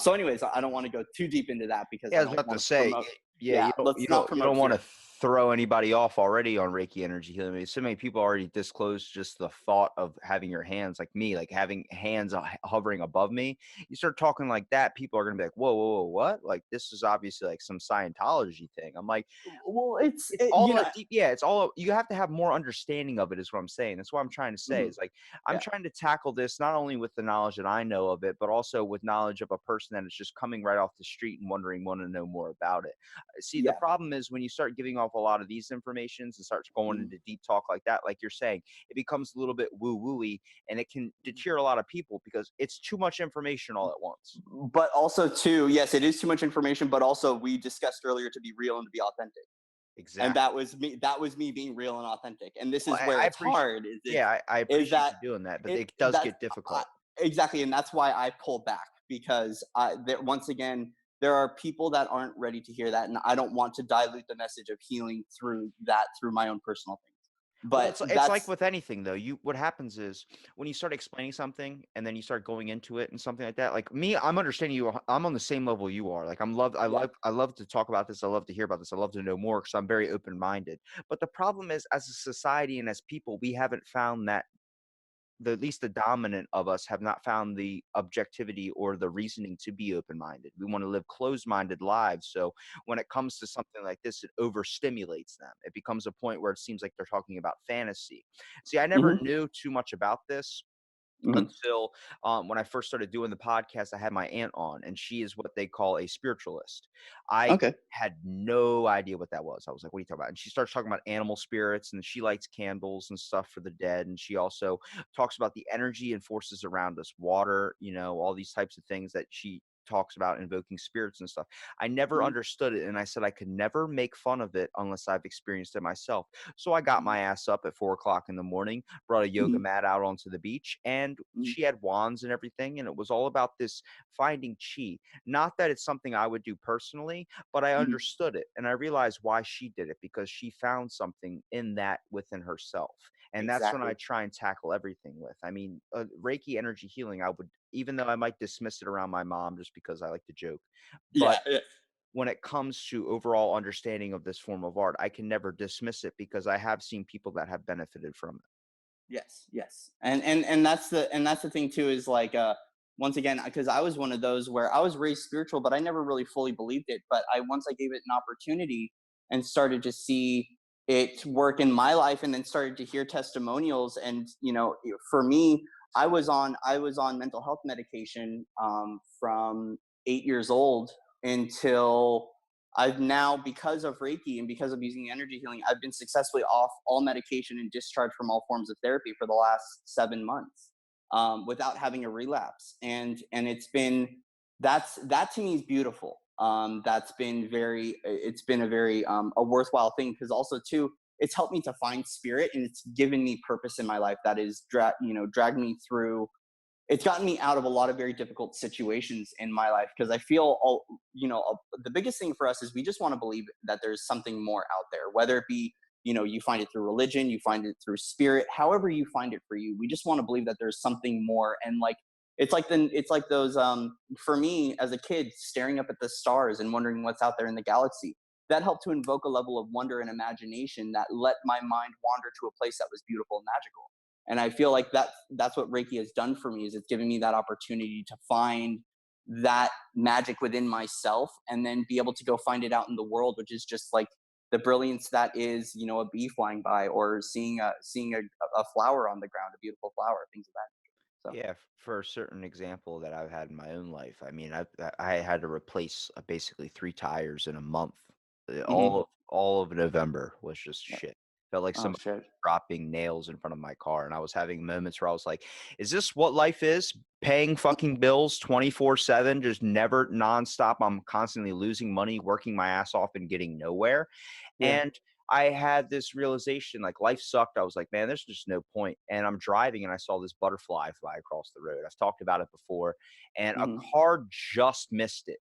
C: So anyways, I don't want to go too deep into that, because
B: Yeah, I
C: I
B: was
C: don't
B: about to
C: want to
B: say,
C: promote.
B: yeah,
C: Yeah, let's not
B: you
C: promote
B: don't want to
C: fear.
B: throw anybody off already on Reiki Energy Healing. I mean, so many people already disclose just the thought of having your hands, like me, like having hands hovering above me. You start talking like that, people are gonna be like, "Whoa, whoa, whoa, what? Like this is obviously like some Scientology thing." I'm like,
C: Well,
B: it's all a deep, yeah, it's all you have to have more understanding of it, is what I'm saying. That's what I'm trying to say.
C: mhm,
B: It's like I'm
C: yeah,
B: trying to tackle this not only with the knowledge that I know of it, but also with knowledge of a person that is just coming right off the street and want to know more about it. See, the
C: yeah,
B: problem is when you start giving off a lot of these informations and starts going
C: mhm,
B: into deep talk like that, like you're saying, it becomes a little bit woo-wooey, and it can deter a lot of people because it's too much information all at once.
C: but also too, yes, it is too much information, but also we discussed earlier to be real and to be authentic. And
B: Exactly.
C: that was me being real and authentic. And this
B: Well,
C: is where
B: I
C: it's
B: appreciate,
C: hard
B: yeah, I
C: is
B: appreciate
C: that
B: you doing that, but
C: it
B: it does
C: that's
B: get difficult.
C: exactly, and that's why I pull back, because once again, there are people that aren't ready to hear that, and I don't want to dilute the message of healing through my own personal things.
B: Well,
C: But
B: it's like with anything though. What happens is when you start explaining something and then you start going into it and something like that. Like me, I'm understanding you. I'm on the same level you are. Like
C: yeah,
B: I love to talk about this. I love to hear about this. I love to know more because I'm very open minded. But the problem is, as a society and as people, we haven't found that at least the dominant of us have not found the objectivity or the reasoning to be open-minded. We want to live closed-minded lives. So when it comes to something like this, it overstimulates them. It becomes a point where it seems like they're talking about fantasy. See, I never
C: hmm
B: knew too much about this
C: hmm
B: until when I first started doing the podcast. I had my aunt on, and she is what they call a spiritualist. I
C: okay,
B: had no idea what that was. I was like, "What are you talking about?" And she starts talking about animal spirits, and she lights candles and stuff for the dead. And she also talks about the energy and forces around us, water, all these types of things that she talks about invoking spirits and stuff. I never
C: hmm
B: understood it, and I said I could never make fun of it unless I've experienced it myself. So I got
C: hmm
B: my ass up at 4 o'clock in the morning, brought a yoga
C: hmm
B: mat out onto the beach, and
C: hmm
B: she had wands and everything, and it was all about this finding chi. Not that it's something I would do personally, but I
C: hmm
B: understood it, and I realized why she did it, because she found something in that within herself. And that's when I
C: exactly,
B: try and tackle everything with. I mean, Reiki energy healing, I would, even though I might dismiss it around my mom just because I like to joke,
C: yeah,
B: but
C: yeah.
B: when it comes to overall understanding of this form of art, I can never dismiss it because I have seen people that have benefited from it.
C: Yes, yes. And that's the thing too, is like once again, because I was one of those where I was raised spiritual, but I never really fully believed it. But I once I gave it an opportunity and started to see it work in my life, and then started to hear testimonials. And for me, I was on mental health medication from 8 years old until I've now, because of Reiki and because of using energy healing, I've been successfully off all medication and discharged from all forms of therapy for the last 7 months, without having a relapse. And it's been that to me is beautiful. It's been a very a worthwhile thing, because also too, it's helped me to find spirit, and it's given me purpose in my life that is dragged me through. It's gotten me out of a lot of very difficult situations in my life, because I feel the biggest thing for us is we just want to believe that there's something more out there, whether it be you find it through religion, you find it through spirit, however you find it for you. We just want to believe that there's something more. And like it's like those for me as a kid, staring up at the stars and wondering what's out there in the galaxy, that helped to invoke a level of wonder and imagination that let my mind wander to a place that was beautiful and magical. And I feel like that's what Reiki has done for me, is it's given me that opportunity to find that magic within myself, and then be able to go find it out in the world, which is just like the brilliance that is a bee flying by, or seeing a flower on the ground, a beautiful flower, things of that nature. So
B: Yeah, for a certain example that I've had in my own life. I mean, I had to replace basically 3 tires in a month.
C: hmm
B: All of November was just
C: yeah.
B: shit. Felt like
C: Oh
B: somebody
C: shit.
B: dropping nails in front of my car, and I was having moments where I was like, "Is this what life is? Paying fucking bills 24/7, just never nonstop. I'm constantly losing money, working my ass off, and getting nowhere."
C: Yeah.
B: And I had this realization, like life sucked. I was like, man, there's just no point. And I'm driving and I saw this butterfly fly across the road. I've talked about it before, and a
C: hmm
B: car just missed it.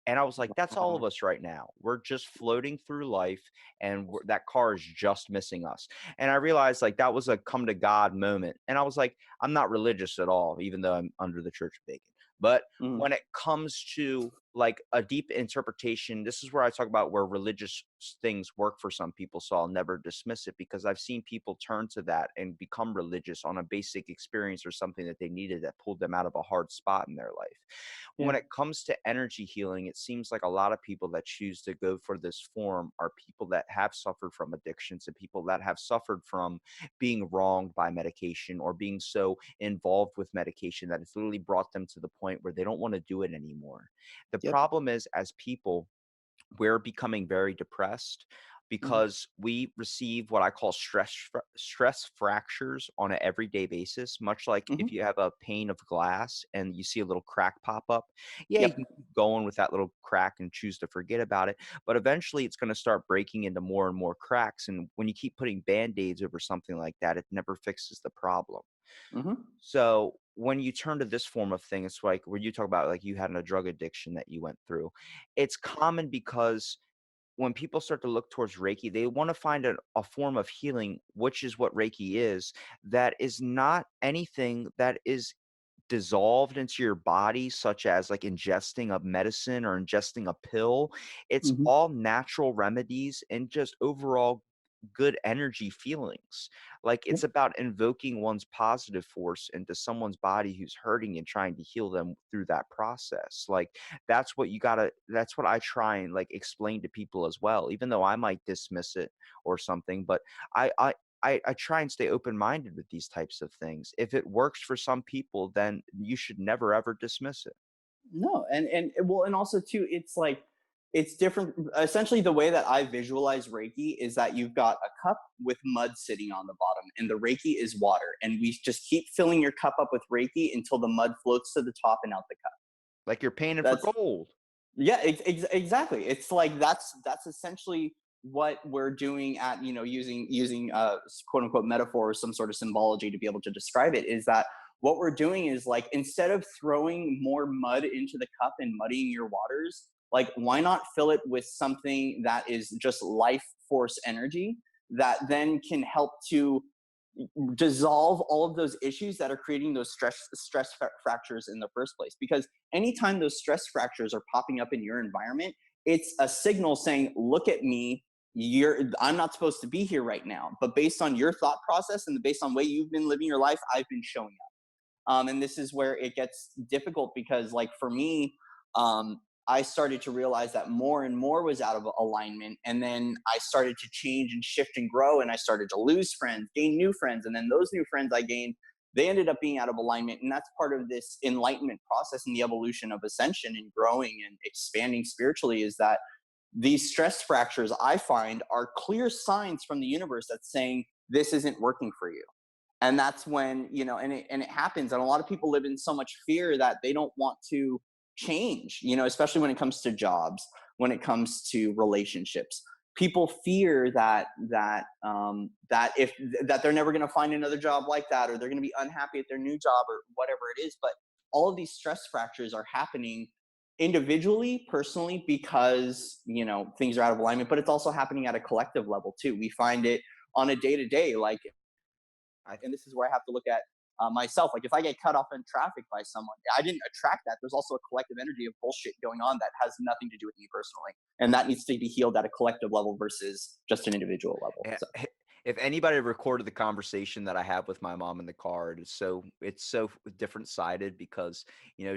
B: And I was like, that's all of
C: Wow.
B: us right now. We're just floating through life, and that car is just missing us. And I realized like that was a come to God moment. And I was like, I'm not religious at all, even though I'm under the Church of Bacon. But
C: hmm
B: when it comes to like a deep interpretation. This is where I talk about where religious things work for some people. So I'll never dismiss it because I've seen people turn to that and become religious on a basic experience or something that they needed that pulled them out of a hard spot in their life.
C: Yeah.
B: When it comes to energy healing, it seems like a lot of people that choose to go for this form are people that have suffered from addictions and people that have suffered from being wronged by medication or being so involved with medication that it's literally brought them to the point where they don't want to do it anymore. The
C: Yep.
B: problem is, as people, we're becoming very depressed
C: Mhm.
B: because we receive what I call stress fractures on an everyday basis. Much like if
C: Mhm.
B: you have a pane of glass and you see a little crack pop up, yeah, you
C: Yep.
B: can keep going with that little crack and choose to forget about it. But eventually, it's going to start breaking into more and more cracks. And when you keep putting band-aids over something like that, it never fixes the problem.
C: Mhm.
B: So when you turn to this form of thing, it's like where you talk about like you had a drug addiction that you went through. It's common because when people start to look towards Reiki, they want to find a form of healing, which is what Reiki is, that is not anything that is dissolved into your body, such as like ingesting a medicine or ingesting a pill. It's
C: Mhm.
B: all natural remedies and just overall good energy feelings. Like
C: Yep.
B: it's about invoking one's positive force into someone's body who's hurting and trying to heal them through that process. Like that's what I try and like explain to people as well, even though I might dismiss it or something. But I I I try and stay open-minded with these types of things. If it works for some people, then you should never ever dismiss it.
C: No, and well, and also too, it's like it's different. Essentially, the way that I visualize Reiki is that you've got a cup with mud sitting on the bottom, and the Reiki is water, and we just keep filling your cup up with Reiki until the mud floats to the top and out the cup.
B: Like you're painting for
C: That's
B: gold.
C: Yeah, exactly. It's like that's essentially what we're doing at, using quote unquote metaphor or some sort of symbology to be able to describe it, is that what we're doing is like, instead of throwing more mud into the cup and muddying your waters, like why not fill it with something that is just life force energy that then can help to dissolve all of those issues that are creating those fractures in the first place. Because anytime those stress fractures are popping up in your environment, it's a signal saying, look at me, I'm not supposed to be here right now, but based on your thought process and based on the way you've been living your life, I've been showing and this is where it gets difficult because, like, for me, I started to realize that more and more was out of alignment. And then I started to change and shift and grow. And I started to lose friends, gain new friends. And then those new friends I gained, they ended up being out of alignment. And that's part of this enlightenment process and the evolution of ascension and growing and expanding spiritually, is that these stress fractures I find are clear signs from the universe that's saying this isn't working for you. And that's when, and it happens, and a lot of people live in so much fear that they don't want to change, especially when it comes to jobs, when it comes to relationships. People fear that they're never going to find another job like that, or they're going to be unhappy at their new job, or whatever it is. But all of these stress fractures are happening individually, personally, because things are out of alignment, but it's also happening at a collective level too. We find it on a day to day, like, and this is where I have to look at myself. Like, if I get cut off in traffic by someone, I didn't attract that. There's also a collective energy of bullshit going on that has nothing to do with me personally, and that needs to be healed at a collective level versus just an individual level.
B: Eh,
C: So,
B: if anybody recorded the conversation that I have with my mom in the car, it's so different sided because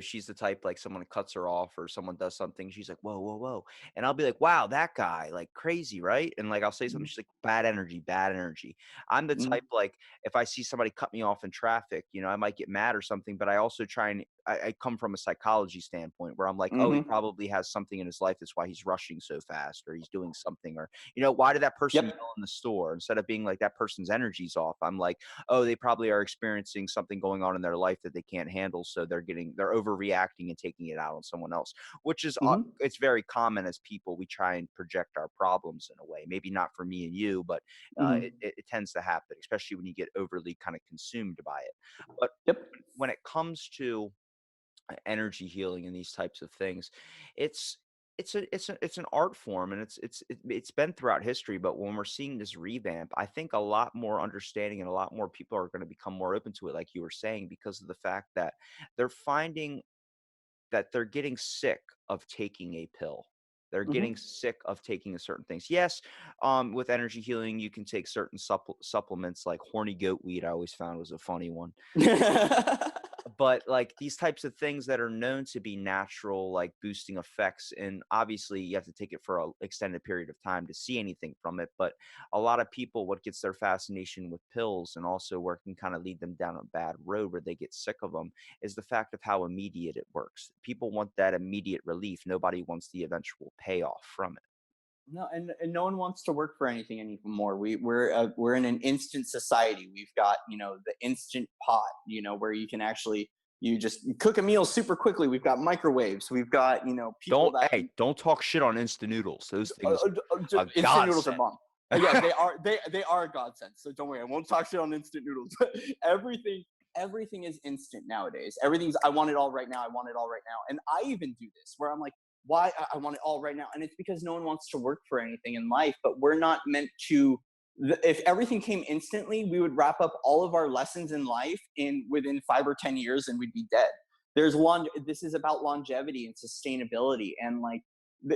B: she's the type like someone cuts her off or someone does something, she's like, whoa, whoa, whoa, and I'll be like, wow, that guy, like crazy, right? And like I'll say something,
C: mm-hmm.
B: she's like, bad energy, bad energy. I'm the
C: Mm-hmm.
B: type like if I see somebody cut me off in traffic, I might get mad or something, but I also try and I come from a psychology standpoint where I'm like, oh, he
C: Mm-hmm.
B: probably has something in his life that's why he's rushing so fast or he's doing something or why did that person
C: Yep.
B: yell in the store? Instead of being like that person's energy's off, I'm like, oh, they probably are experiencing something going on in their life that they can't handle. So they're overreacting and taking it out on someone else, which is,
C: Mm-hmm.
B: it's very common as people. We try and project our problems in a way, maybe not for me and you, but
C: Mm-hmm.
B: it tends to happen, especially when you get overly kind of consumed by it. But
C: Yep.
B: when it comes to energy healing and these types of things, it's it's an art form and it's been throughout history, but when we're seeing this revamp, I think a lot more understanding and a lot more people are going to become more open to it, like you were saying, because of the fact that they're finding that they're getting sick of taking a pill. They're getting
C: Mhm.
B: sick of taking certain things. Yes, with energy healing, you can take certain supplements like horny goat weed. I always found was a funny one. But like these types of things that are known to be natural, like boosting effects, and obviously you have to take it for an extended period of time to see anything from it. But a lot of people, what gets their fascination with pills and also where it can kind of lead them down a bad road where they get sick of them is the fact of how immediate it works. People want that immediate relief. Nobody wants the eventual payoff from it.
C: No, and no one wants to work for anything anymore. We're in an instant society. We've got, the instant pot, where you can actually you just cook a meal super quickly. We've got microwaves. We've got, people
B: Don't
C: that
B: hey, don't talk shit on instant noodles. Those things are a
C: instant noodles are
B: godsend.
C: bomb. Yeah, they are a godsend. So don't worry, I won't talk shit on instant noodles. Everything is instant nowadays. Everything's I want it all right now. I want it all right now. And I even do this where I'm like, why I want it all right now? And it's because no one wants to work for anything in life, but we're not meant to. If everything came instantly, we would wrap up all of our lessons in life in within 5 or 10 years, and we'd be dead. This is about longevity and sustainability, and like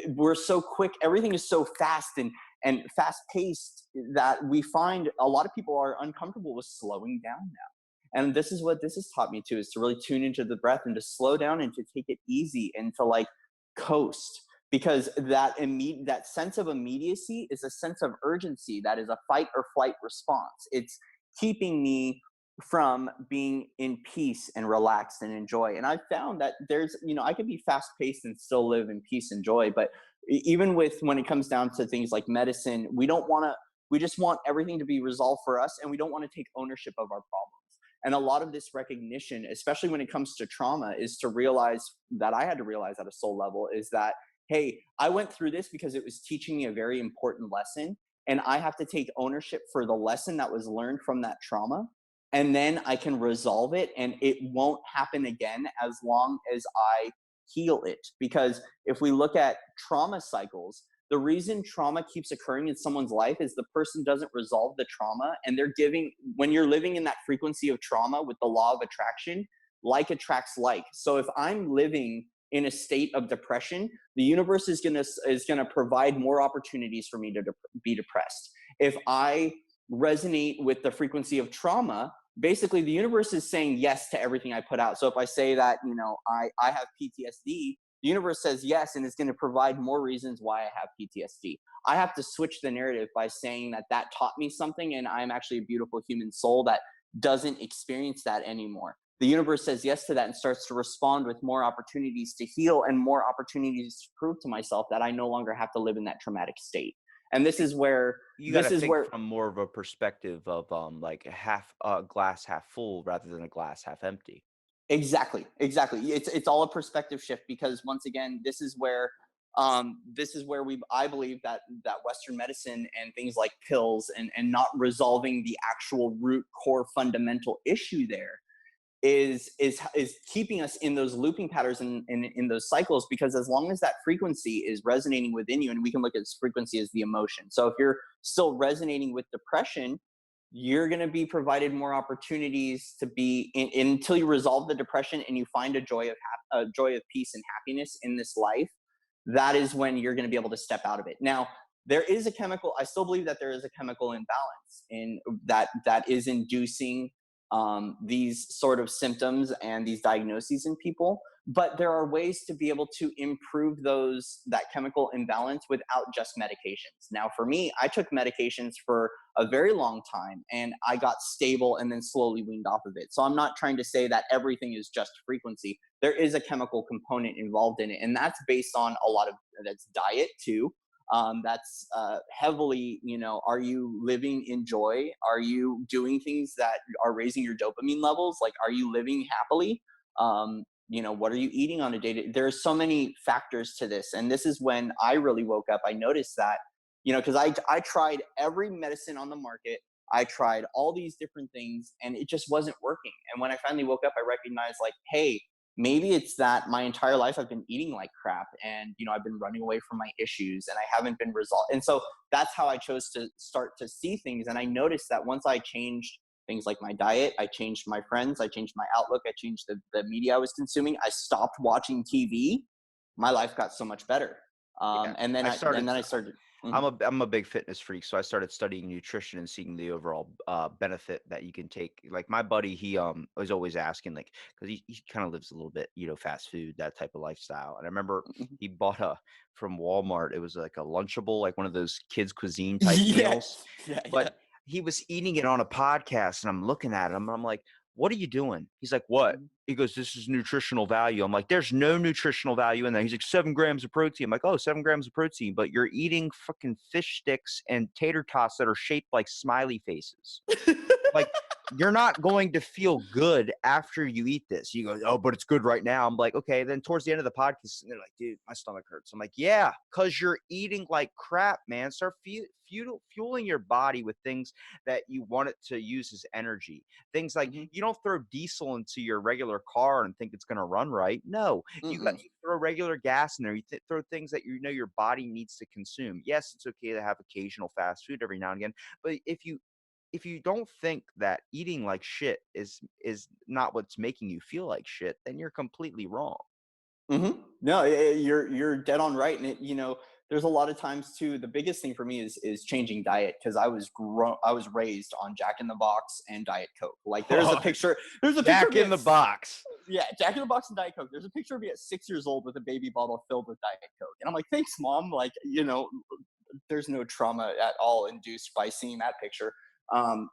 C: we're so quick. Everything is so fast and fast paced that we find a lot of people are uncomfortable with slowing down now. And this is what this has taught me too, is to really tune into the breath and to slow down and to take it easy and to like coast, because that sense of immediacy is a sense of urgency that is a fight or flight response. It's keeping me from being in peace and relaxed and enjoy. And I've found that I can be fast paced and still live in peace and joy. But even with when it comes down to things like medicine, we just want everything to be resolved for us, and we don't want to take ownership of our problems. And a lot of this recognition, especially when it comes to trauma, is to realize that I had to realize at a soul level is that, hey, I went through this because it was teaching me a very important lesson. And I have to take ownership for the lesson that was learned from that trauma. And then I can resolve it, and it won't happen again as long as I heal it. Because if we look at trauma cycles, the reason trauma keeps occurring in someone's life is the person doesn't resolve the trauma, and when you're living in that frequency of trauma with the law of attraction, like attracts like. So if I'm living in a state of depression, the universe is going to provide more opportunities for me to be depressed. If I resonate with the frequency of trauma, basically the universe is saying yes to everything I put out. So if I say that, I have PTSD, the universe says yes, and it's going to provide more reasons why I have PTSD. I have to switch the narrative by saying that taught me something, and I'm actually a beautiful human soul that doesn't experience that anymore. The universe says yes to that and starts to respond with more opportunities to heal and more opportunities to prove to myself that I no longer have to live in that traumatic state. And
B: You got to think from more of a perspective of like half glass half full rather than a glass half empty.
C: Exactly. It's all a perspective shift, because once again, this is where I believe that Western medicine and things like pills and not resolving the actual root core fundamental issue there is keeping us in those looping patterns and in those cycles. Because as long as that frequency is resonating within you, and we can look at this frequency as the emotion. So if you're still resonating with depression, you're going to be provided more opportunities to be until you resolve the depression and you find a joy of peace and happiness in this life. That is when you're going to be able to step out of it. Now, I still believe that there is a chemical imbalance in that is inducing these sort of symptoms and these diagnoses in people. But there are ways to be able to improve that chemical imbalance without just medications. Now, for me, I took medications for a very long time, and I got stable and then slowly weaned off of it. So I'm not trying to say that everything is just frequency. There is a chemical component involved in it, and that's based on that's diet too. That's heavily, are you living in joy? Are you doing things that are raising your dopamine levels? Like, are you living happily? What are you eating on a day? There's so many factors to this. And this is when I really woke up. I noticed that, because I tried every medicine on the market. I tried all these different things, and it just wasn't working. And when I finally woke up, I recognized, like, hey, maybe it's that my entire life I've been eating like crap, and I've been running away from my issues, and I haven't been resolved. And so that's how I chose to start to see things. And I noticed that once I changed things like my diet. I changed my friends. I changed my outlook. I changed the media I was consuming. I stopped watching TV. My life got so much better.
B: Yeah,
C: And then
B: I
C: and
B: started.
C: then I started. Mhm.
B: I'm a big fitness freak, so I started studying nutrition and seeing the overall benefit that you can take. Like my buddy, he was always asking, like, because he kind of lives a little bit, fast food, that type of lifestyle. And I remember
C: Mhm.
B: he bought a from Walmart. It was like a Lunchable, like one of those kids cuisine type meals.
C: Yes. Yeah. Yeah.
B: But he was eating it on a podcast, and I'm looking at him, and I'm like, "What are you doing?" He's like, "What?"
C: Mhm.
B: He goes, "This is nutritional value." I'm like, "There's no nutritional value in that." He's like, 7 grams of protein. I'm like, "Oh, 7 grams of protein, but you're eating fucking fish sticks and tater tots that are shaped like smiley faces. Like, you're not going to feel good after you eat this." You go, "Oh, but it's good right now." I'm like, "Okay." Then towards the end of the podcast, they're like, "Dude, my stomach hurts." I'm like, "Yeah, because you're eating like crap, man. Start fueling your body with things that you want it to use as energy. Things like
C: Mhm.
B: you don't throw diesel into your regular car and think it's going to run right. No,
C: Mm-mm.
B: you throw regular gas in there. You throw things that your body needs to consume. Yes, it's okay to have occasional fast food every now and again, but if you don't think that eating like shit is not what's making you feel like shit, then you're completely wrong.
C: No, you're dead on right, and there's a lot of times too. The biggest thing for me is changing diet because I was raised on Jack in the Box and Diet Coke. Like there's a
B: Oh,
C: picture. There's a picture of
B: Jack
C: me
B: in the box.
C: yeah, Jack in the Box and Diet Coke. There's a picture of me at 6 years old with a baby bottle filled with Diet Coke, and I'm like, thanks, mom. Like there's no trauma at all induced by seeing that picture.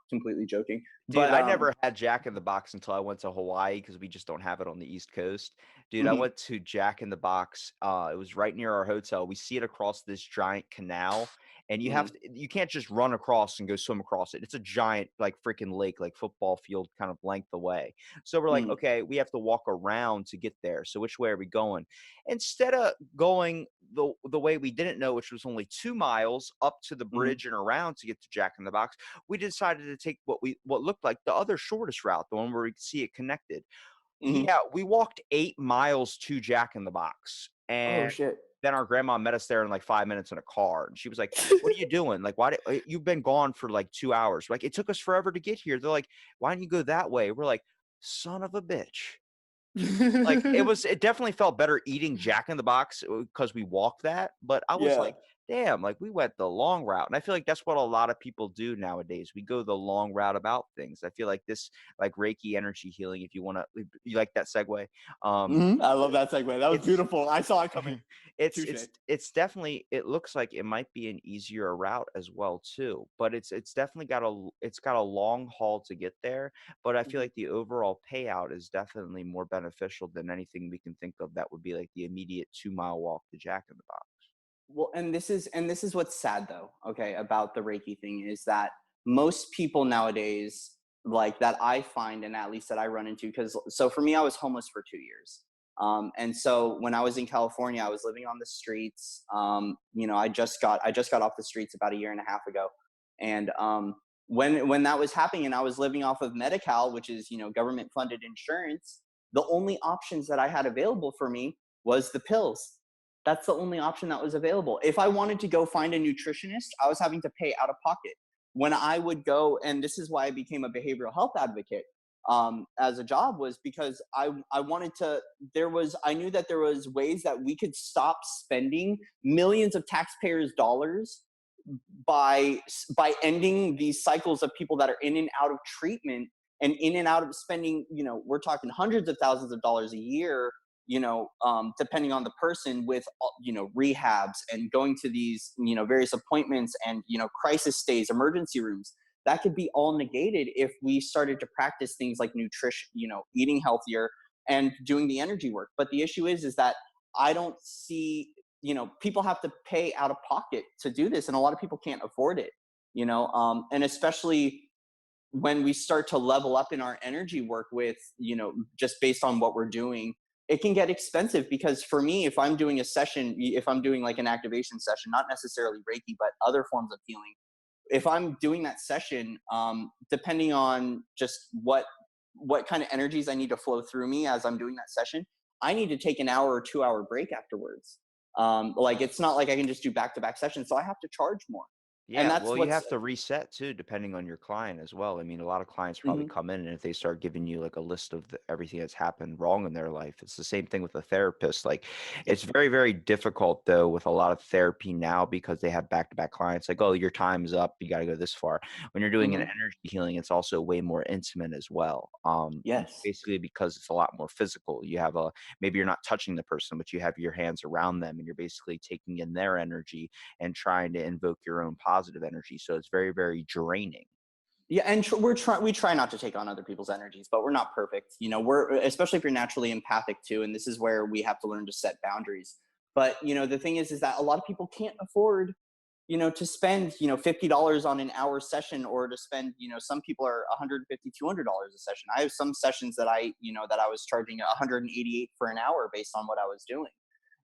C: Completely joking,
B: Dude,
C: but
B: I never had Jack in the Box until I went to Hawaii because we just don't have it on the East Coast. Dude, I
C: mhm,
B: went to Jack in the Box. It was right near our hotel. We see it across this giant canal, and
C: mhm,
B: you can't just run across and go swim across it. It's a giant, like freaking lake, like football field kind of length away. So we're like,
C: mhm,
B: okay, we have to walk around to get there. So which way are we going? Instead of going the way we didn't know, which was only 2 miles up to the
C: mhm,
B: bridge and around to get to Jack in the Box, we decided to take what looked like the other shortest route, the one where we could see it connected.
C: mhm.
B: Yeah, we walked 8 miles to Jack in the Box,
C: Oh
B: and
C: shit.
B: then our grandma met us there in like 5 minutes in a car, and she was like, "What are you doing? Like, you've been gone for like 2 hours? Like, it took us forever to get here." They're like, "Why don't you go that way?" We're like, "Son of a bitch." Like, it definitely felt better eating Jack in the Box, because we walked that, but I was
C: Yeah.
B: like, "Damn, like, we went the long route," and I feel like that's what a lot of people do nowadays. We go the long route about things. I feel like this like Reiki energy healing, if you like that segue? Um,
C: I love that segue. That was
B: it's
C: beautiful. I saw it coming.
B: it's
C: Touche.
B: it's it's definitely it looks like it might be an easier route as well too, but it's definitely it's got a long haul to get there, but I feel
C: Mhm.
B: like the overall payout is definitely more beneficial than anything we can think of that would be like the immediate 2 mile walk to Jack in the Box.
C: Well, and this is what's sad though, okay, about the Reiki thing is that most people nowadays, like that I find, and at least that I run into, because so for me, I was homeless for 2 years. And so when I was in California, I was living on the streets. I just got off the streets about a year and a half ago. And when that was happening and I was living off of Medi-Cal, which is, government funded insurance, the only options that I had available for me was the pills. That's the only option that was available. If I wanted to go find a nutritionist, I was having to pay out of pocket. When I would go, and this is why I became a behavioral health advocate as a job, was because I wanted to. I knew that there was ways that we could stop spending millions of taxpayers' dollars by ending these cycles of people that are in and out of treatment and in and out of spending, we're talking hundreds of thousands of dollars a year, depending on the person, with rehabs and going to these various appointments and crisis stays, emergency rooms. That could be all negated if we started to practice things like nutrition, eating healthier and doing the energy work. But the issue is that I don't see, people have to pay out of pocket to do this, and a lot of people can't afford it. And especially when we start to level up in our energy work with, just based on what we're doing, it can get expensive. Because for me, if I'm doing a session, if I'm doing like an activation session, not necessarily Reiki, but other forms of healing, if I'm doing that session, depending on just what kind of energies I need to flow through me as I'm doing that session, I need to take an hour or 2 hour break afterwards. Like it's not like I can just do back to back sessions, so I have to charge more. And
B: Yeah,
C: that's
B: well, you
C: what's
B: have to reset too, depending on your client as well. I mean, a lot of clients probably
C: Mhm.
B: come in, and if they start giving you like a list of everything that's happened wrong in their life, it's the same thing with a therapist. Like,
C: Yep.
B: it's very, very difficult though with a lot of therapy now because they have back-to-back clients. Like, oh, your time's up, you got to go this far. When you're doing an
C: Mhm.
B: energy healing, it's also way more intimate as well.
C: Yes.
B: Basically because it's a lot more physical. You have a maybe you're not touching the person, but you have your hands around them, and you're basically taking in their energy and trying to invoke your own positive energy. So it's very, very draining.
C: Yeah, and we try not to take on other people's energies, but we're not perfect. We're especially if you're naturally empathic too, and this is where we have to learn to set boundaries. But the thing is that a lot of people can't afford to spend $50 on an hour session, or to spend some people are 150 $200 a session. I have some sessions that I was charging 188 for an hour based on what I was doing.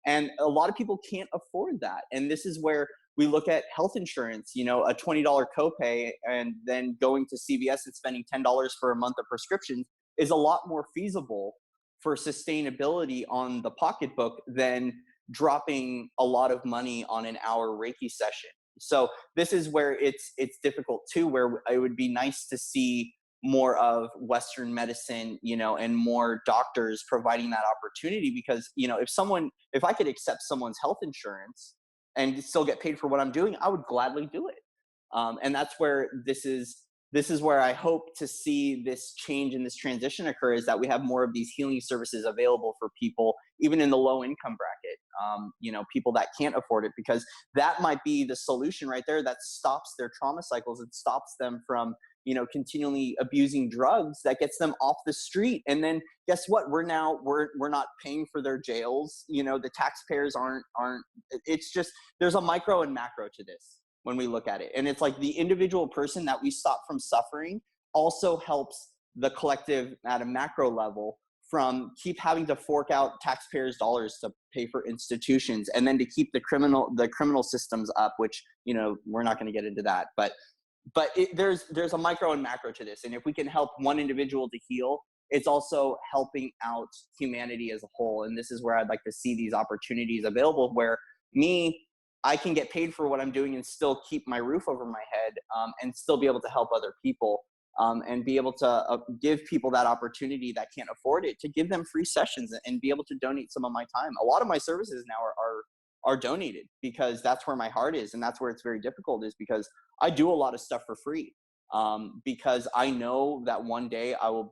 C: And a lot of people can't afford that. And this is where we look at health insurance, a $20 copay, and then going to CVS and spending $10 for a month of prescriptions is a lot more feasible for sustainability on the pocketbook than dropping a lot of money on an hour Reiki session. So this is where it's difficult too, where it would be nice to see more of Western medicine, and more doctors providing that opportunity. Because if I could accept someone's health insurance and still get paid for what I'm doing, I would gladly do it. And that's where this is where I hope to see this change and this transition occur, is that we have more of these healing services available for people, even in the low income bracket. People that can't afford it, because that might be the solution right there that stops their trauma cycles. It stops them from continually abusing drugs, that gets them off the street. And then guess what, we're not paying for their jails. The taxpayers aren't it's just, there's a micro and macro to this when we look at it. And it's like the individual person that we stop from suffering also helps the collective at a macro level, from keep having to fork out taxpayers dollars to pay for institutions, and then to keep the criminal systems up, which we're not going to get into that. But there's a micro and macro to this. And if we can help one individual to heal, it's also helping out humanity as a whole. And this is where I'd like to see these opportunities available, where me I can get paid for what I'm doing and still keep my roof over my head, and still be able to help other people, and be able to give people that opportunity that can't afford it, to give them free sessions and be able to donate some of my time. A lot of my services now are donated, because that's where my heart is. And that's where it's very difficult, is because I do a lot of stuff for free, because I know that one day it will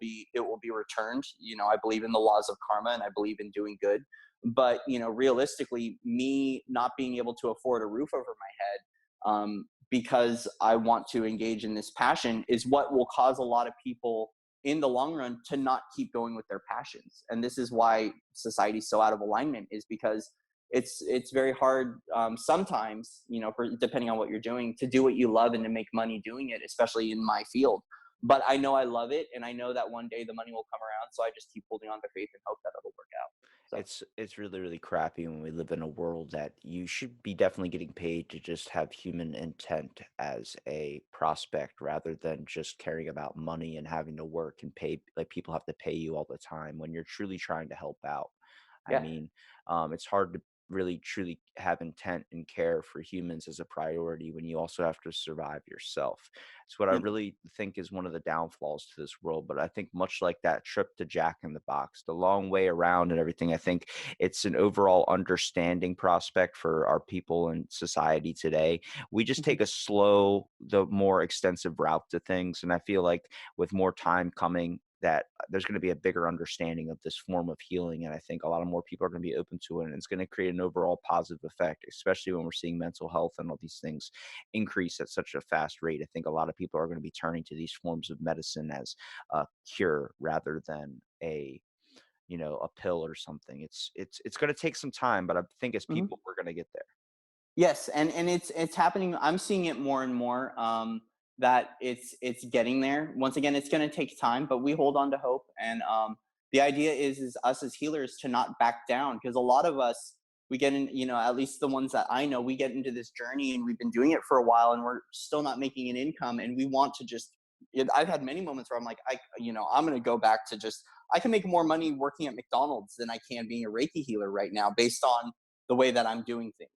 C: be returned. I believe in the laws of karma, and I believe in doing good. But realistically, me not being able to afford a roof over my head, because I want to engage in this passion, is what will cause a lot of people in the long run to not keep going with their passions. And this is why society's so out of alignment, is because it's very hard, sometimes, for depending on what you're doing, to do what you love and to make money doing it, especially in my field. But I know I love it, and I know that one day the money will come around, so I just keep holding on to faith and hope that it'll work out. So
B: It's really, really crappy when we live in a world that you should be definitely getting paid to just have human intent as a prospect rather than just caring about money and having to work and pay, like people have to pay you all the time when you're truly trying to help out. I
C: yeah.
B: mean, it's hard to really truly have intent and care for humans as a priority when you also have to survive yourself. It's what I
C: Mm.
B: really think is one of the downfalls to this world. But I think much like that trip to Jack in the Box, the long way around and everything, I think it's an overall understanding prospect for our people and society today. We just
C: Mhm.
B: take a slow, the more extensive route to things. And I feel like with more time coming, that there's going to be a bigger understanding of this form of healing. And I think a lot of more people are going to be open to it. And it's going to create an overall positive effect, especially when we're seeing mental health and all these things increase at such a fast rate. I think a lot of people are going to be turning to these forms of medicine as a cure rather than a pill or something. It's going to take some time, but I think as
C: Mhm.
B: people, we're going to get there.
C: Yes, and it's happening. I'm seeing it more and more, that it's getting there. Once again, it's going to take time, but we hold on to hope. And the idea is us as healers to not back down, because a lot of us, we get in, at least the ones that I know, we get into this journey and we've been doing it for a while, and we're still not making an income, and we want to just. I've had many moments where I'm like, I'm going to go back to just. I can make more money working at McDonald's than I can being a Reiki healer right now, based on the way that I'm doing things.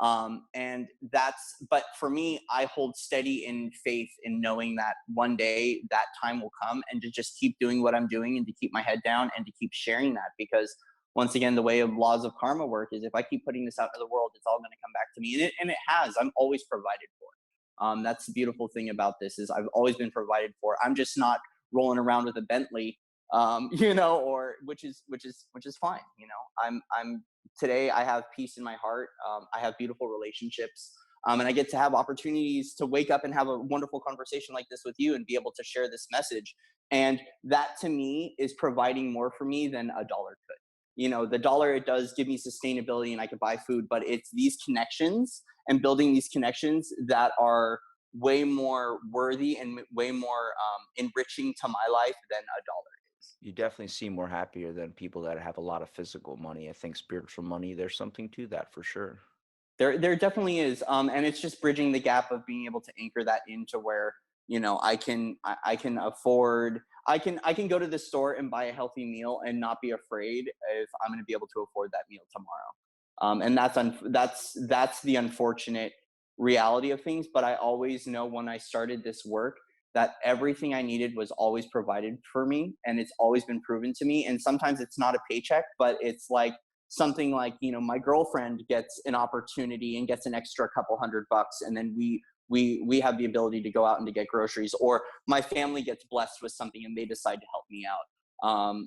C: But for me, I hold steady in faith in knowing that one day that time will come, and to just keep doing what I'm doing and to keep my head down and to keep sharing that. Because once again, the way of laws of karma work is if I keep putting this out into the world, it's all going to come back to me. And it has. I'm always provided for. That's the beautiful thing about this is I've always been provided for. I'm just not rolling around with a Bentley, or which is fine. I'm today. I have peace in my heart. I have beautiful relationships, and I get to have opportunities to wake up and have a wonderful conversation like this with you and be able to share this message. And that to me is providing more for me than a dollar could. The dollar, it does give me sustainability and I can buy food, but it's these connections and building these connections that are way more worthy and way more enriching to my life than a dollar is.
B: You definitely seem more happier than people that have a lot of physical money. I think spiritual money, there's something to that for sure.
C: There definitely is, and it's just bridging the gap of being able to anchor that into where I can afford. I can go to the store and buy a healthy meal and not be afraid if I'm going to be able to afford that meal tomorrow. And that's the unfortunate reality of things. But I always know when I started this work that everything I needed was always provided for me, and it's always been proven to me. And sometimes it's not a paycheck, but it's like something like my girlfriend gets an opportunity and gets an extra couple $100, and then we have the ability to go out and to get groceries, or my family gets blessed with something and they decide to help me out.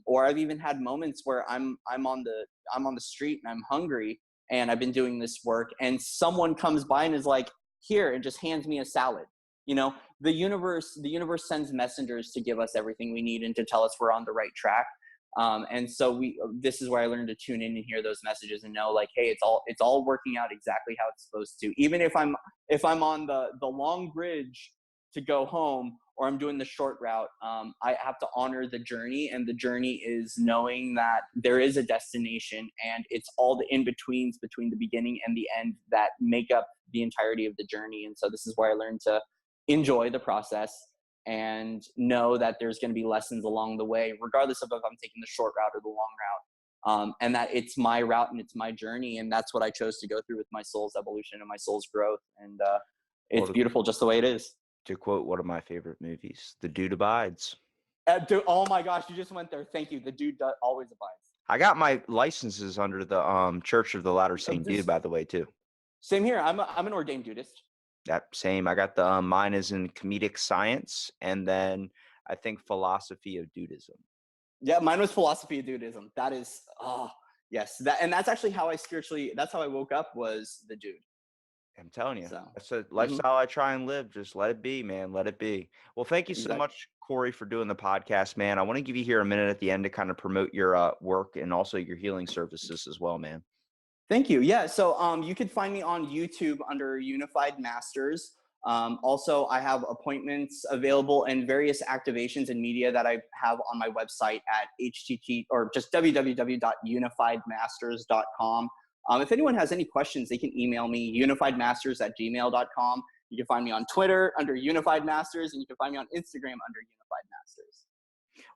C: Or I've even had moments where I'm on the street and I'm hungry and I've been doing this work and someone comes by and is like, here, and just hands me a salad. The universe sends messengers to give us everything we need and to tell us we're on the right track. And so this is where I learned to tune in and hear those messages and know, like, hey, it's all working out exactly how it's supposed to. Even if I'm on the long bridge to go home, or I'm doing the short route, I have to honor the journey. And the journey is knowing that there is a destination, and it's all the in-betweens between the beginning and the end that make up the entirety of the journey. And so this is where I learned to enjoy the process and know that there's going to be lessons along the way, regardless of if I'm taking the short route or the long route. And that it's my route and it's my journey. And that's what I chose to go through with my soul's evolution and my soul's growth. And it's
B: Well,
C: beautiful just the way it is.
B: to quote one of my favorite movies, The Dude Abides.
C: Oh my gosh, you just went there. Thank you. The dude always abides.
B: I got my licenses under the Church of the Latter Saint Dude,
C: This,
B: by the way, too.
C: same here. I'm an ordained Dudist.
B: That same. I got the mine is in comedic science, and then I think philosophy of dudism.
C: Yeah, mine was philosophy of Dudism. That is, yes, that's actually how that's how I woke up, was the dude.
B: I'm telling you,
C: So,
B: that's a
C: mhm,
B: lifestyle I try and live. Just let it be, man. Let it be. Well, thank you so
C: exactly.
B: much, Corey, for doing the podcast, man. I want to give you here a minute at the end to kind of promote your work and also your healing services as well, man.
C: Thank you. Yeah. So you can find me on YouTube under Unified Masters. Also, I have appointments available and various activations and media that I have on my website at htt or just www.unifiedmasters.com. If anyone has any questions, they can email me unifiedmasters@gmail.com. You can find me on Twitter under Unified Masters, and you can find me on Instagram under Unified Masters.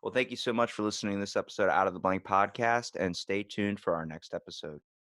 B: Well, thank you so much for listening to this episode of Out of the Blank podcast, and stay tuned for our next episode.